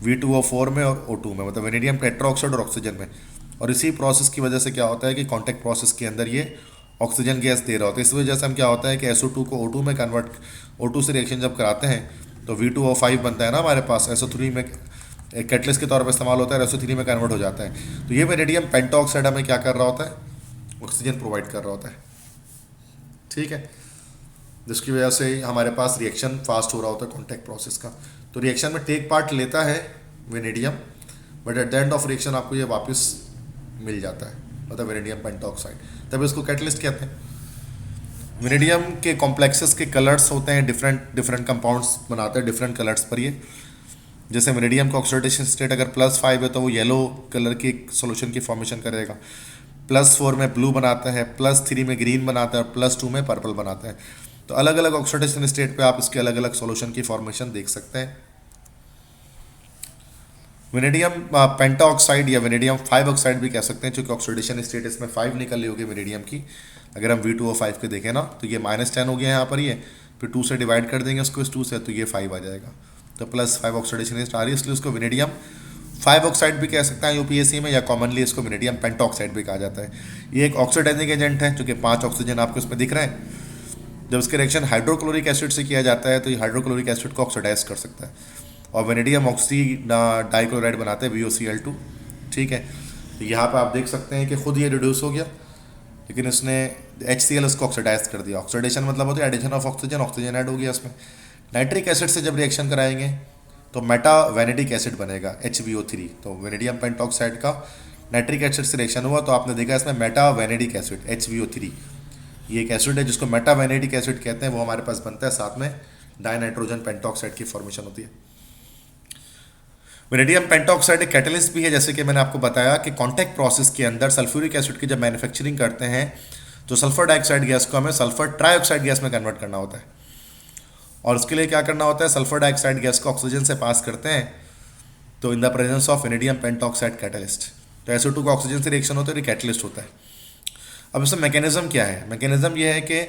V2O4 में और O2 में, मतलब वेनेडियम टेट्राऑक्साइड और ऑक्सीजन में। और इसी प्रोसेस की वजह से क्या होता है कि कॉन्टैक्ट प्रोसेस के अंदर ये ऑक्सीजन गैस दे रहा होता है। इस वजह से हम क्या होता है कि SO2 को O2 में कन्वर्ट, O2 से रिएक्शन जब कराते हैं तो V2O5 बनता है ना हमारे पास, SO3 में एक कैटलिस्ट के तौर पर इस्तेमाल होता है, SO3 में कन्वर्ट हो जाता है। तो ये वेनेडियम पेंटॉक्साइड हमें क्या कर रहा होता है, ऑक्सीजन प्रोवाइड कर रहा होता है, ठीक है, जिसकी वजह से हमारे पास रिएक्शन फास्ट हो रहा होता है कॉन्टैक्ट प्रोसेस का। तो रिएक्शन में टेक पार्ट लेता है vanadium, but at the end of reaction आपको ये वापस मिल जाता है, मतलब वेनेडियम पेंटॉक्साइड, तभी इसको कैटलिस्ट कहते हैं। वेनेडियम के कॉम्प्लेक्सेस के कलर्स होते हैं, डिफरेंट कंपाउंड्स बनाते हैं डिफरेंट कलर्स पर ये। जैसे वेनेडियम का ऑक्सीडेशन स्टेट अगर +5 है तो वो येलो कलर की सॉल्यूशन की फॉर्मेशन करेगा, +4 में ब्लू बनाता है, +3 में ग्रीन बनाता है और +2 में पर्पल बनाता है। तो अलग अलग ऑक्सीडेशन स्टेट पे आप इसके अलग अलग सॉल्यूशन की फॉर्मेशन देख सकते हैं। वेनेडियम पेंटाऑक्साइड या वेनेडियम 5 ऑक्साइड भी कह सकते हैं, क्योंकि ऑक्सीडेशन स्टेट इसमें 5 निकल रही होगी वेनेडियम की। अगर हम V2O5 के देखें ना, तो ये -10 हो गया यहाँ पर, ये फिर 2 से डिवाइड कर देंगे उसको, इस 2 से, तो ये 5 आ जाएगा। तो +5 ऑक्सीडेशन स्टेट आ रही है, इसलिए उसको वेनेडियम 5 ऑक्साइड भी कह सकते हैं यूपीएससी में, या कॉमनली इसको वेनेडियम पेंटाऑक्साइड भी कहा जाता है। ये एक ऑक्सीडाइजिंग एजेंट है, चूँकि 5 ऑक्सीजन आपको इसमें दिख रहे हैं। जब इसका रिएक्शन हाइड्रोक्लोरिक एसिड से किया जाता है तो ये हाइड्रोक्लोरिक एसिड को ऑक्सीडाइज कर सकता है और वेनेडियम ऑक्सी डाइक्लोराइड बनाते हैं VOCl2, ठीक है। तो यहाँ पे आप देख सकते हैं कि खुद ये रिड्यूस हो गया, लेकिन इसने HCl इसको ऑक्सीडाइज कर दिया। ऑक्सीडेशन मतलब होता है addition of oxygen, oxygen add हो गया इसमें। नाइट्रिक एसिड से जब रिएक्शन कराएंगे तो मेटा वेनेडिक एसिड बनेगा HVO3। तो वेनेडियम पेंटॉक्साइड का नाइट्रिक एसिड से रिएक्शन हुआ तो आपने देखा इसमें मेटा वेनेडिक एसिड HVO3, ये एक एसिड है जिसको मेटा वेनेडिक एसिड कहते हैं, वो हमारे पास बनता है, साथ में डाइनाइट्रोजन पेंटॉक्साइड की फॉर्मेशन होती है। वेनेडियम पेंटॉक्साइड एक कैटलिस्ट भी है, जैसे कि मैंने आपको बताया कि कॉन्टैक्ट प्रोसेस के अंदर सल्फ्यूरिक एसिड की जब मैन्युफैक्चरिंग करते हैं तो सल्फर डाइऑक्साइड गैस को हमें सल्फर ट्राइऑक्साइड गैस में कन्वर्ट करना होता है। और उसके लिए क्या करना होता है, सल्फर डाइऑक्साइड गैस को ऑक्सीजन से पास करते हैं, तो in the presence of vanadium pentoxide catalyst. तो SO2 का ऑक्सीजन से रिएक्शन होता है, ये कैटलिस्ट होता है। अब इसमें मैकेनिज्म क्या है, मैकेनिज्म ये है कि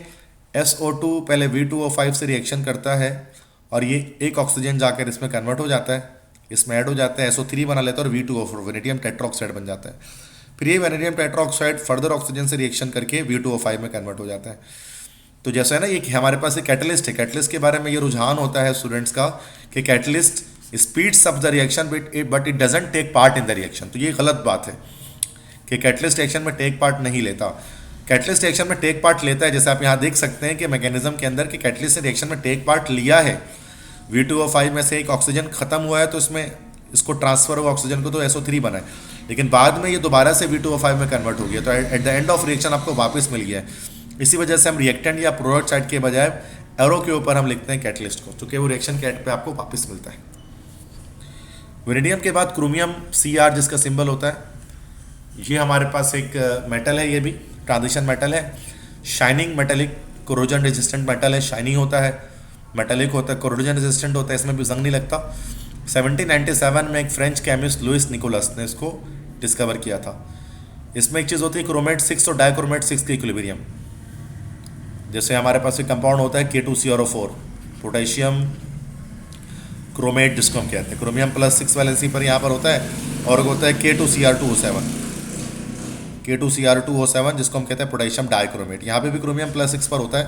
SO2 पहले V2O5 से रिएक्शन करता है और ये एक ऑक्सीजन जाकर इसमें कन्वर्ट हो जाता है, इसमें ऐड हो जाता है, SO3 बना लेता है और V2O4 वेनेडियम टेट्राऑक्साइड बन जाता है। फिर ये वेनेडियम टेट्राऑक्साइड फर्दर ऑक्सीजन से रिएक्शन करके V2O5 में कन्वर्ट हो जाता है। तो जैसा है ना, ये हमारे पास एक कैटलिस्ट है, कैटलिस्ट के बारे में ये रुझान होता है स्टूडेंट्स का कि catalyst speeds up the reaction but it doesn't take part in the reaction. तो ये गलत बात है कि कैटलिस्ट रिएक्शन में टेक पार्ट नहीं लेता। कैटलिस्ट रिएक्शन में टेक पार्ट लेता है, जैसे आप यहाँ देख सकते हैं कि मैकेनिज्म के अंदर कि कैटलिस्ट रिएक्शन में टेक पार्ट लिया है। V2O5 में से एक ऑक्सीजन खत्म हुआ है तो इसमें इसको ट्रांसफर हुआ ऑक्सीजन को, तो SO3 बना है, लेकिन बाद में ये दोबारा से V2O5 में कन्वर्ट हो गया, तो at the end of reaction आपको वापस मिल गया है। इसी वजह से हम रिएक्टेंट या प्रोडक्ट साइड के बजाय एरो के ऊपर हम लिखते हैं कैटलिस्ट को, क्योंकि वो रिएक्शन कैट पे आपको वापस मिलता है। वेनेडियम के बाद क्रोमियम Cr जिसका सिंबल होता है, ये हमारे पास एक मेटल है, ये भी ट्रांजिशन मेटल है, shining metallic corrosion resistant metal है, शाइनिंग होता है, मेटेलिक होता है, कोरोजन रेजिस्टेंट होता है, इसमें भी जंग नहीं लगता। 1797 में एक फ्रेंच केमिस्ट लुइस निकोलस ने इसको डिस्कवर किया था। इसमें एक चीज़ होती है क्रोमेट 6 और डाइक्रोमेट 6 की इक्विलिब्रियम। जैसे हमारे पास एक कंपाउंड होता है K2CrO4, पोटेशियम क्रोमेट जिसको हम कहते हैं, क्रोमियम +6 वैलेंसी पर यहाँ पर होता है, और होता है K2Cr2O7, K2Cr2O7 जिसको हम कहते हैं पोटेशियम डाइक्रोमेट। यहाँ पे भी क्रोमियम +6 पर होता है,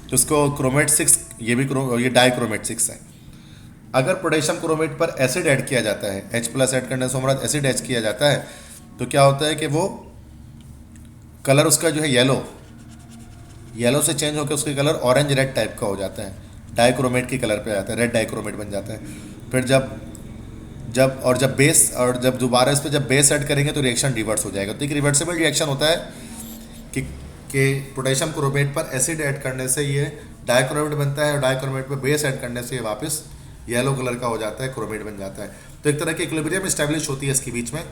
तो इसको क्रोमेट 6, ये डाइक्रोमेट 6 है। अगर पोटेशियम क्रोमेट पर एसिड ऐड किया जाता है, H+ ऐड करने से हमारा एसिड ऐड किया जाता है, तो क्या होता है कि वो कलर उसका जो है येलो से चेंज होकर उसका कलर ऑरेंज रेड टाइप का हो जाता है, डाइक्रोमेट के कलर पे आता है, रेड डाइक्रोमेट बन जाता है। फिर जब दोबारा इस पर जब बेस ऐड करेंगे तो रिएक्शन रिवर्स हो जाएगा। तो एक रिवर्सिबल रिएक्शन होता है कि कि पोटेशियम क्रोमेट पर एसिड ऐड करने से ये डाइक्रोमेट बनता है और डाइक्रोमेट पर बेस ऐड करने से ये वापस येलो कलर का हो जाता है, क्रोमेट बन जाता है। तो एक तरह की इक्विलिब्रियम स्टैब्लिश होती है इसके बीच में,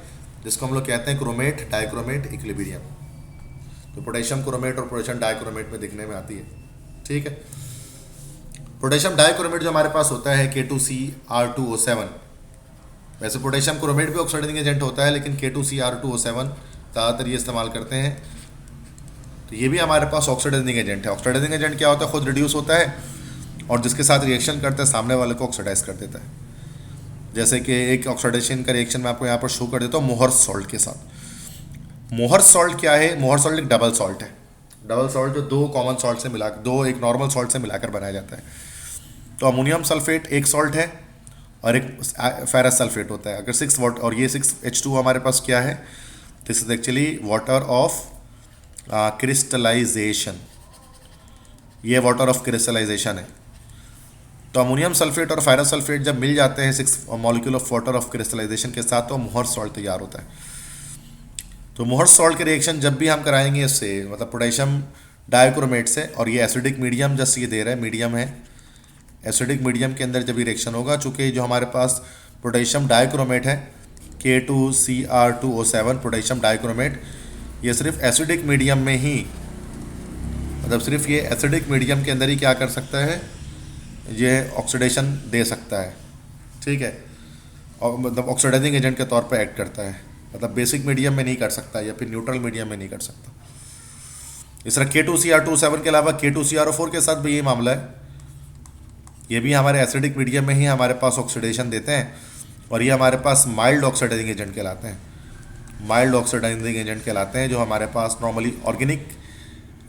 जिसको हम लोग कहते हैं क्रोमेट डाइक्रोमेट इक्विलिब्रियम। तो पोटेशियम क्रोमेट और पोटेशियम डाइक्रोमेट में दिखने में आती है। ठीक है, पोटेशियम डाइक्रोमेट जो हमारे पास होता है K2CR2O7, वैसे पोटेशियम क्रोमेट भी ऑक्सीडाइजिंग एजेंट होता है, लेकिन K2CR2O7 ज़्यादातर ये इस्तेमाल करते हैं। तो ये भी हमारे पास ऑक्सीडाइजिंग एजेंट है। ऑक्सीडाइजिंग एजेंट क्या होता है, खुद रिड्यूस होता है और जिसके साथ रिएक्शन करता है सामने वाले को ऑक्सीडाइज कर देता है। जैसे कि एक ऑक्सीडेशन का रिएक्शन मैं आपको यहाँ पर शो कर देता हूँ मोहर सॉल्ट के साथ। मोहर सॉल्ट क्या है, मोहर सॉल्ट एक डबल सॉल्ट है। डबल सॉल्ट जो दो कॉमन सॉल्ट से मिला, दो एक नॉर्मल सॉल्ट से मिलाकर बनाया जाता है। तो अमोनियम सल्फेट एक सॉल्ट है और एक फेरस सल्फेट होता है। अगर 6 वाट और ये 6H2 हमारे पास क्या है, this is actually water of crystallisation, ये वाटर ऑफ क्रिस्टलाइजेशन है। तो अमोनियम सल्फेट और फेरस सल्फेट जब मिल जाते हैं 6 molecule of water of crystallisation के साथ, तो मोहर सॉल्ट तैयार होता है। तो मोहर सॉल्ट के रिएक्शन जब भी हम कराएंगे इससे, मतलब पोटेशियम डाइक्रोमेट से, और ये एसिडिक मीडियम जस्ट ये दे रहा है, मीडियम है, एसिडिक मीडियम के अंदर जब ये रिएक्शन होगा, चूँकि जो हमारे पास पोटेशियम डाइक्रोमेट है K2CR2O7 पोटेशियम डाइक्रोमेट, ये सिर्फ एसिडिक मीडियम में ही, मतलब सिर्फ ये एसिडिक मीडियम के अंदर ही क्या कर सकता है, ये ऑक्सीडेशन दे सकता है। ठीक है, और मतलब ऑक्सीडाइजिंग एजेंट के तौर पे एक्ट करता है, मतलब बेसिक मीडियम में नहीं कर सकता या फिर न्यूट्रल मीडियम में नहीं कर सकता। इस तरह K2CR2O7 के अलावा K2CrO4 के साथ भी ये मामला है, ये भी हमारे एसिडिक मीडियम में ही हमारे पास ऑक्सीडेशन देते हैं और ये हमारे पास माइल्ड ऑक्सीडाइजिंग एजेंट कहलाते हैं। माइल्ड ऑक्सीडाइजिंग एजेंट कहलाते हैं, जो हमारे पास नॉर्मली ऑर्गेनिक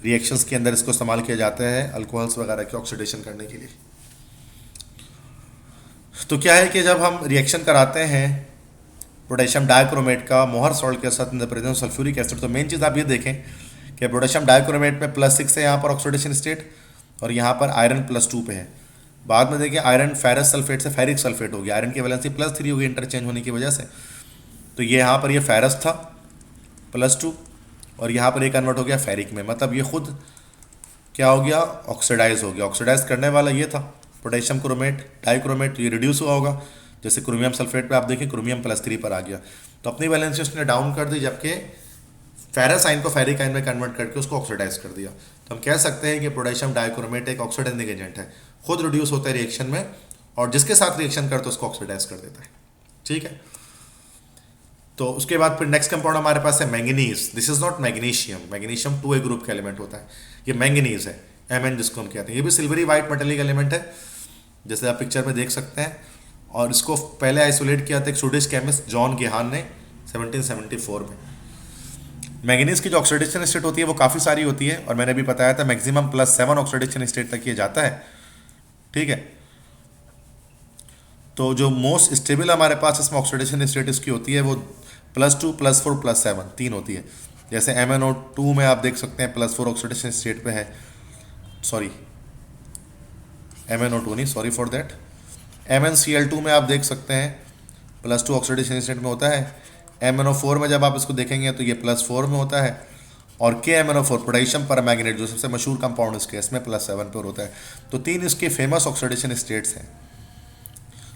रिएक्शंस के अंदर इसको इस्तेमाल किया जाता है अल्कोहल्स वगैरह के ऑक्सीडेशन करने के लिए। तो क्या है कि जब हम रिएक्शन कराते हैं पोटेशियम डाइक्रोमेट का मोहर सॉल्ट के साथ in the presence of sulphuric acid, तो मेन चीज़ आप ये देखें कि पोटेशियम डाइक्रोमेट में +6 है यहाँ पर ऑक्सीडेशन स्टेट, और यहाँ पर आयरन +2 पे है। बाद में देखिए आयरन फेरस सल्फेट से फेरिक सल्फेट हो गया, आयरन की वैलेंसी +3 हो गई इंटरचेंज होने की वजह से। तो ये यहाँ पर ये फेरस था +2 और यहाँ पर ये कन्वर्ट हो गया फेरिक में, मतलब ये खुद क्या हो गया, ऑक्सीडाइज हो गया। ऑक्सीडाइज करने वाला ये था पोटेशियम क्रोमेट डाइक्रोमेट, तो ये रिड्यूस हुआ होगा। जैसे क्रोमियम सल्फेट पे आप देखें क्रोमियम +3 पर आ गया, तो अपनी वैलेंसी उसने डाउन कर दी, जबकि फेरस आइन को फेरिक आइन में कन्वर्ट करके उसको ऑक्सीडाइज कर दिया। तो हम कह सकते हैं कि पोटेशियम डाइक्रोमेट एक ऑक्सीडाइजिंग एजेंट है, खुद रिड्यूस होता है रिएक्शन में और जिसके साथ रिएक्शन करते उसको ऑक्सीडाइज कर देता है। ठीक है, तो उसके बाद फिर नेक्स्ट कंपाउंड हमारे पास है manganese. This is not magnesium, magnesium 2A group का एलिमेंट होता है, ये मैंगनीज है, Mn जिसको हम कहते हैं। ये भी सिल्वरी वाइट मेटेलिक एलिमेंट है, जैसे आप पिक्चर में देख सकते हैं, और इसको पहले आइसोलेट किया था एक स्वीडिश केमिस्ट जॉन गेहान ने 1774 में। मैंगनीज की जो ऑक्सीडेशन स्टेट होती है वो काफ़ी सारी होती है, और मैंने भी बताया था मैक्सिमम +7 ऑक्सीडेशन स्टेट तक ये जाता है। ठीक है, तो जो मोस्ट स्टेबल हमारे पास इसमें ऑक्सीडेशन स्टेट इसकी होती है वो +2 +4 +7 3 होती है। जैसे MnO2 में आप देख सकते हैं +4 ऑक्सीडेशन स्टेट पे है, सॉरी MnO2 नहीं, सॉरी फॉर दैट, MnCl2 में आप देख सकते हैं +2 ऑक्सीडेशन स्टेट में होता है। MnO4 में जब आप इसको देखेंगे तो ये +4 में होता है, और KMnO4 पोटेशियम परमैंगनेट जो सबसे मशहूर कंपाउंड इसके, इसमें +7 पर होता है। तो 3 इसके फेमस ऑक्सीडेशन स्टेट्स हैं।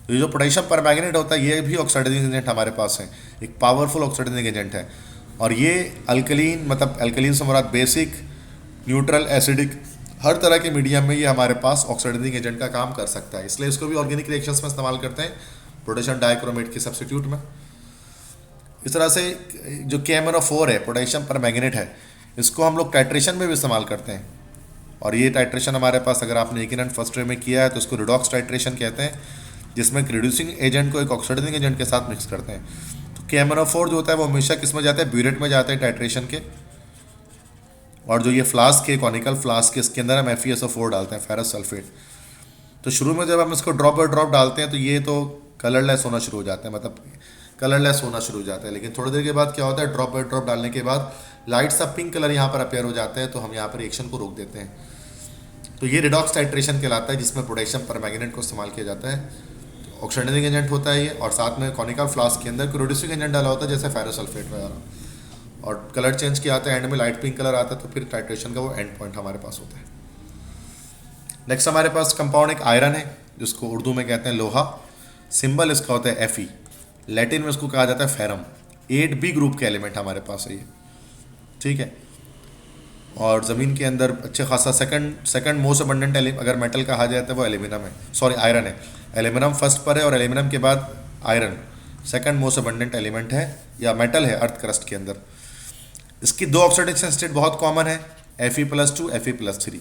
तो ये जो पोटेशियम परमैंगनेट होता है ये भी ऑक्सीडाइजिंग एजेंट हमारे पास है, एक पावरफुल ऑक्सीडाइजिंग एजेंट है, और ये अल्कलीन, मतलब अल्कलीन से मुराद बेसिक, न्यूट्रल, एसिडिक, हर तरह के मीडियम में ये हमारे पास ऑक्सीडाइजिंग एजेंट का काम कर सकता है। इसलिए इसको भी ऑर्गेनिक रिएक्शंस में इस्तेमाल करते हैं पोटेशियम डाइक्रोमेट के सब्स्टिट्यूट में। इस तरह से जो KMnO4 है पोटेशियम परमैंगनेट है, इसको हम लोग टाइट्रेशन में भी इस्तेमाल करते हैं, और ये टाइट्रेशन हमारे पास अगर आपने यकीनन फर्स्ट ईयर में किया है तो इसको रिडॉक्स टाइट्रेशन कहते हैं, जिसमें रिड्यूसिंग एजेंट को एक ऑक्सीडाइजिंग एजेंट के साथ मिक्स करते हैं। तो KMnO4 जो होता है वो हमेशा किस में जाता है, ब्यूरेट में जाता है टाइट्रेशन के, और जो ये फ्लास्क के कॉनिकल फ्लास्क के, इसके अंदर हम FeSO4 डालते हैं, फेरस सल्फेट। तो शुरू में जब हम इसको ड्रॉप बाय ड्रॉप डालते हैं तो ये तो कलरलेस होना शुरू हो जाता है, मतलब कलरलेस होना शुरू हो जाता है, लेकिन थोड़ी देर के बाद क्या होता है, ड्रॉप बाय ड्रॉप डालने के बाद लाइट सा पिंक कलर यहाँ पर अपेयर हो जाता है, तो हम यहाँ पर रिएक्शन को रोक देते हैं। तो ये रिडॉक्स टाइट्रेशन कहलाता है, जिसमें पोटेशियम परमैंगनेट को इस्तेमाल किया जाता है, ऑक्सीडाइजिंग एजेंट होता है ये, और साथ में कॉनिकल फ्लास्क के अंदर रिड्यूसिंग एजेंट डाला होता है जैसे फेरस सल्फेट वगैरह, और कलर चेंज किया आता है, एंड में लाइट पिंक कलर आता है, तो फिर टाइट्रेशन का वो एंड पॉइंट हमारे पास होता है। नेक्स्ट हमारे पास कंपाउंड एक आयरन है, जिसको उर्दू में कहते हैं लोहा। सिंबल इसका होता है Fe। लैटिन में इसको कहा जाता है फेरम। 8B ग्रुप के एलिमेंट हमारे पास है ये, ठीक है। और ज़मीन के अंदर अच्छे खासा सेकंड मोस्ट अबंडेंट अगर मेटल कहा जाए तो वो एल्यूमिनियम है, सॉरी आयरन है। एल्यूमिनियम फर्स्ट पर है और एल्यूमिनियम के बाद iron second most abundant element है या मेटल है अर्थ क्रस्ट के अंदर। इसकी दो ऑक्सीडेशन स्टेट बहुत कॉमन है, Fe+2 Fe+3।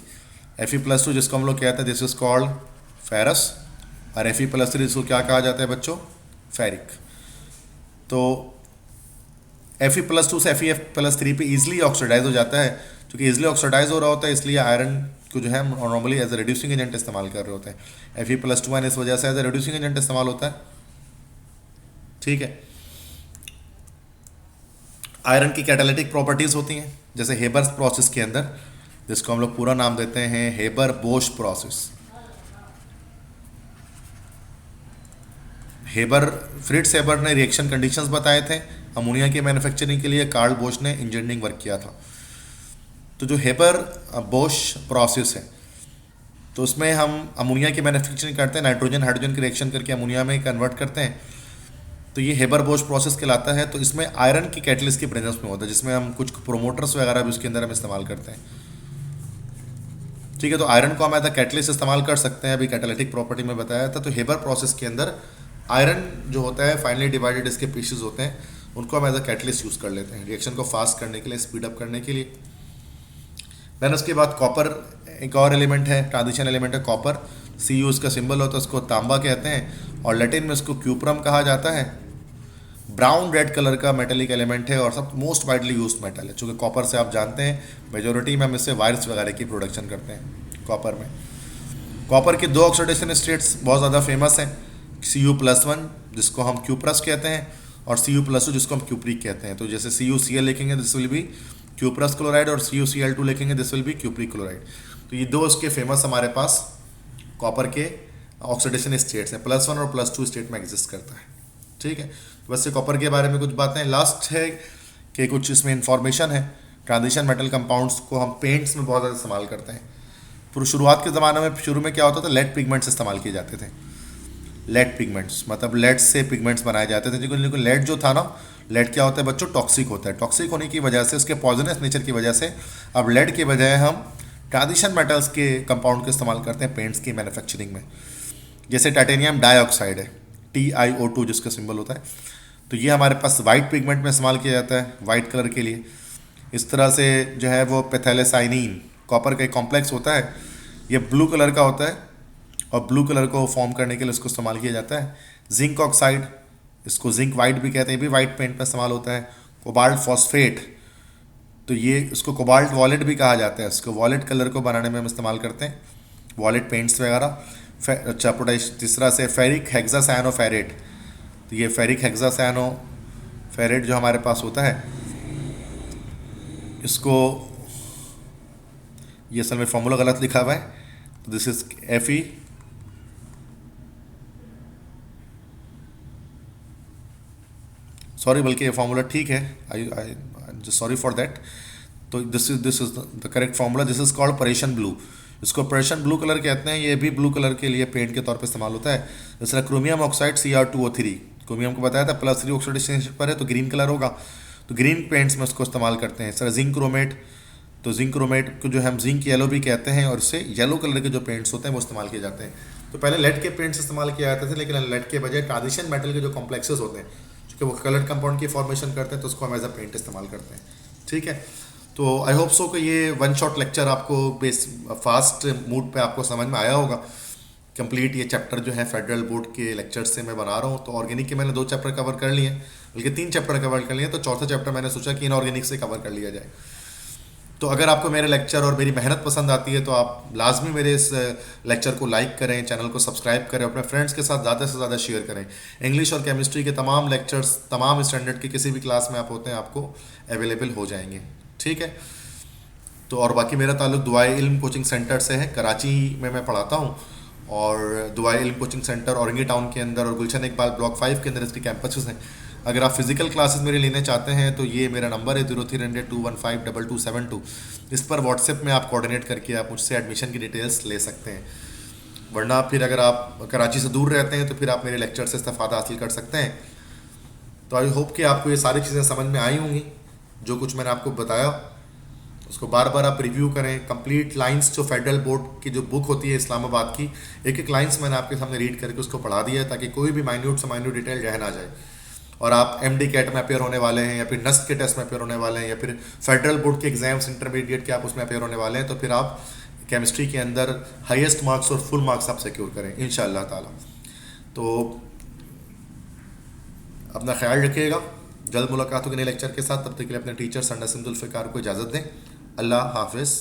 Fe+2 जिसको हम लोग कहते हैं दिस इज कॉल्ड फेरस, और Fe+3 इसको क्या कहा जाता है बच्चों, फेरिक। तो Fe+2 से Fe+3 पे ईजिली ऑक्सीडाइज हो जाता है। क्योंकि ईजिली ऑक्सीडाइज हो रहा होता है इसलिए आयरन को जो है normally as a reducing agent इस्तेमाल कर रहे होते हैं। Fe+2 इस वजह से एज ए रिड्यूसिंग एजेंट इस्तेमाल होता है, ठीक है। आयरन की कैटालिटिक प्रॉपर्टीज होती हैं, जैसे हेबर प्रोसेस के अंदर, जिसको हम लोग पूरा नाम देते हैं हेबर बोश प्रोसेस। फ्रिट्ज हेबर ने रिएक्शन कंडीशंस बताए थे अमोनिया की मैन्युफैक्चरिंग के लिए, कार्ल बोश ने इंजीनियरिंग वर्क किया था। तो जो हेबर बोश प्रोसेस है, तो उसमें हम अमोनिया की मैन्युफैक्चरिंग करते हैं, नाइट्रोजन हाइड्रोजन की रिएक्शन करके अमोनिया में कन्वर्ट करते हैं, तो ये हेबर बोश प्रोसेस कहलाता है। तो इसमें आयरन की कैटलिस्ट की प्रेजेंस में होता है, जिसमें हम कुछ प्रोमोटर्स वगैरह भी उसके अंदर हम इस्तेमाल करते हैं, ठीक है। तो आयरन को हम एज अ कैटलिस्ट इस्तेमाल कर सकते हैं, अभी कैटालिटिक प्रॉपर्टी में बताया था। तो हेबर प्रोसेस के अंदर आयरन जो होता है फाइनली डिवाइडेड इसके पीसेस होते हैं, उनको हम एज अ कैटलिस्ट यूज़ कर लेते हैं रिएक्शन को फास्ट करने के लिए, स्पीड अप करने के लिए। देन उसके बाद कॉपर एक और एलिमेंट है, ट्रांजिशन एलिमेंट है कॉपर। Cu इसका सिंबल होता है, उसको तांबा कहते हैं, और लैटिन में इसको क्यूप्रम कहा जाता है। ब्राउन रेड कलर का मेटेलिक एलिमेंट है और सब मोस्ट वाइडली यूज्ड मेटल है। चूँकि कॉपर से आप जानते हैं मेजोरिटी में हम इससे वायर्स वगैरह की प्रोडक्शन करते हैं कॉपर में। कॉपर के दो ऑक्सीडेशन स्टेट्स बहुत ज़्यादा फेमस हैं, Cu+1 जिसको हम क्यूप्रस कहते हैं, और Cu+2 जिसको हम क्यूप्रिक कहते हैं। तो जैसे CuCl लिखेंगे this will be cuprous chloride, और CuCl2 लिखेंगे this will be cupric chloride. तो ये दो इसके फेमस हमारे पास कॉपर के ऑक्सीडेशन स्टेट्स हैं, +1 और +2 स्टेट में एग्जिस्ट करता है, ठीक है। तो बस ये कॉपर के बारे में कुछ बातें। लास्ट है कि कुछ इसमें इंफॉर्मेशन है, ट्रांजिशन मेटल कंपाउंड्स को हम पेंट्स में बहुत ज़्यादा इस्तेमाल करते हैं। पूरी शुरुआत के ज़माने में शुरू में क्या होता था, लेड पिगमेंट्स इस्तेमाल किए जाते थे। लेड पिगमेंट्स मतलब लेड से पिगमेंट्स बनाए जाते थे, लेकिन लेड जो था ना, लेड क्या होता है बच्चों, टॉक्सिक होता है। टॉक्सिक होने की वजह से, उसके पॉइजनस नेचर की वजह से अब लेड के बजाय हम ट्रांजिशन मेटल्स के कंपाउंड का इस्तेमाल करते हैं पेंट्स की मैन्युफैक्चरिंग में। जैसे टाइटेनियम डाइऑक्साइड है, TiO2 जिसका सिंबल होता है, तो ये हमारे पास वाइट पिगमेंट में इस्तेमाल किया जाता है वाइट कलर के लिए। इस तरह से जो है वो पैथेलेसाइनिन कॉपर का एक कॉम्प्लेक्स होता है, ये ब्लू कलर का होता है, और ब्लू कलर को फॉर्म करने के लिए इसको इस्तेमाल किया जाता है। जिंक ऑक्साइड, इसको जिंक वाइट भी कहते हैं, ये भी वाइट पेंट में इस्तेमाल होता है। कोबाल्ट फॉस्फेट, तो ये इसको कोबाल्ट वॉलेट भी कहा जाता है, इसको वॉलेट कलर को बनाने में हम इस्तेमाल करते हैं, वॉलेट पेंट्स वगैरह। अच्छा तीसरा से फेरिक हेक्सासायनोफेरेट, तो ये फेरिक हेक्सासायनोफेरेट जो हमारे पास होता है, इसको ये असल में फॉर्मूला गलत लिखा हुआ है, तो दिस इज Fe, सॉरी बल्कि ये फार्मूला ठीक है, आई सॉरी फॉर दैट। तो this is the correct formula, this is called Prussian blue. इसको परेशियन ब्लू कलर कहते हैं, ये भी ब्लू कलर के लिए पेंट के तौर पे इस्तेमाल होता है। जैसे क्रोमियम ऑक्साइड Cr2O3, क्रोमियम को बताया था +3 ऑक्सीडेशन स्टेट पर है तो ग्रीन कलर होगा, तो ग्रीन पेंट्स में उसको इस्तेमाल करते हैं। सर जिंक क्रोमेट, तो जिंक क्रोमेट को जो हम जिंक येलो भी कहते हैं, और इससे येलो कलर के जो पेंट्स होते हैं वो इस्तेमाल किए जाते हैं। तो पहले लेड के पेंट्स इस्तेमाल किए जाते थे, लेकिन लेड के बजाय ट्रांजिशन मेटल के जो कॉम्प्लेक्सेस होते हैं, क्योंकि वो कलर्ड कंपाउंड की फॉर्मेशन करते हैं, तो उसको हम एज अ पेंट इस्तेमाल करते हैं, ठीक है। तो आई होप सो कि ये वन शॉट लेक्चर आपको फास्ट मूड पे आपको समझ में आया होगा। कंप्लीट ये चैप्टर जो है फेडरल बोर्ड के लेक्चर से मैं बना रहा हूँ। तो ऑर्गेनिक के मैंने 2 चैप्टर कवर कर लिए, बल्कि 3 चैप्टर कवर कर लिए, तो चौथा चैप्टर मैंने सोचा कि इनऑर्गेनिक से कवर कर लिया जाए। तो अगर आपको मेरे लेक्चर और मेरी मेहनत पसंद आती है तो आप लाजमी मेरे इस लेक्चर को लाइक करें, चैनल को सब्सक्राइब करें, अपने फ्रेंड्स के साथ ज़्यादा से ज़्यादा शेयर करें। इंग्लिश और केमिस्ट्री के तमाम लेक्चर्स तमाम स्टैंडर्ड के किसी भी क्लास में आप होते हैं आपको अवेलेबल हो जाएंगे, ठीक है। तो और बाकी मेरा ताल्लुक दुआए इल्म कोचिंग सेंटर से है, कराची में मैं पढ़ाता हूँ, और दुआए इल्म कोचिंग सेंटर औरंगी टाउन के अंदर और गुलशन इकबाल ब्लॉक 5 के अंदर इसके कैंपसेस हैं। अगर आप फिजिकल क्लासेस मेरे लेने चाहते हैं तो ये मेरा नंबर है 0300-215-2272। इस पर व्हाट्सएप में आप कोऑर्डिनेट करके आप मुझसे एडमिशन की डिटेल्स ले सकते हैं। वरना फिर अगर आप कराची से दूर रहते हैं तो फिर आप मेरे लेक्चर से इस्तेफादा हासिल कर सकते हैं। तो आई होप कि आपको ये सारी चीज़ें समझ में आई होंगी, जो कुछ मैंने आपको बताया उसको बार बार आप रिव्यू करें। कंप्लीट लाइंस जो फेडरल बोर्ड की जो बुक होती है इस्लामाबाद की, एक एक लाइंस मैंने आपके सामने रीड करके उसको पढ़ा दिया है, ताकि कोई भी माइन्यूट से माइन्यूट डिटेल रह ना जाए। और आप एमडी कैट में अपेयर होने वाले हैं, या फिर नस्ट के टेस्ट में अपेयर होने वाले हैं, या फिर फेडरल बोर्ड के एग्जाम्स इंटरमीडिएट के आप उसमें अपेयर होने वाले हैं, तो फिर आप केमिस्ट्री के अंदर हाईएस्ट मार्क्स और फुल मार्क्स आप सिक्योर करें इंशाअल्लाह ताला। तो अपना ख्याल रखिएगा, जल्द मुलाकात होगी नए लेक्चर के साथ। तब तक के लिए अपने टीचर संडा जुल्फ़िकार को इजाज़त दें। अल्लाह हाफिज़।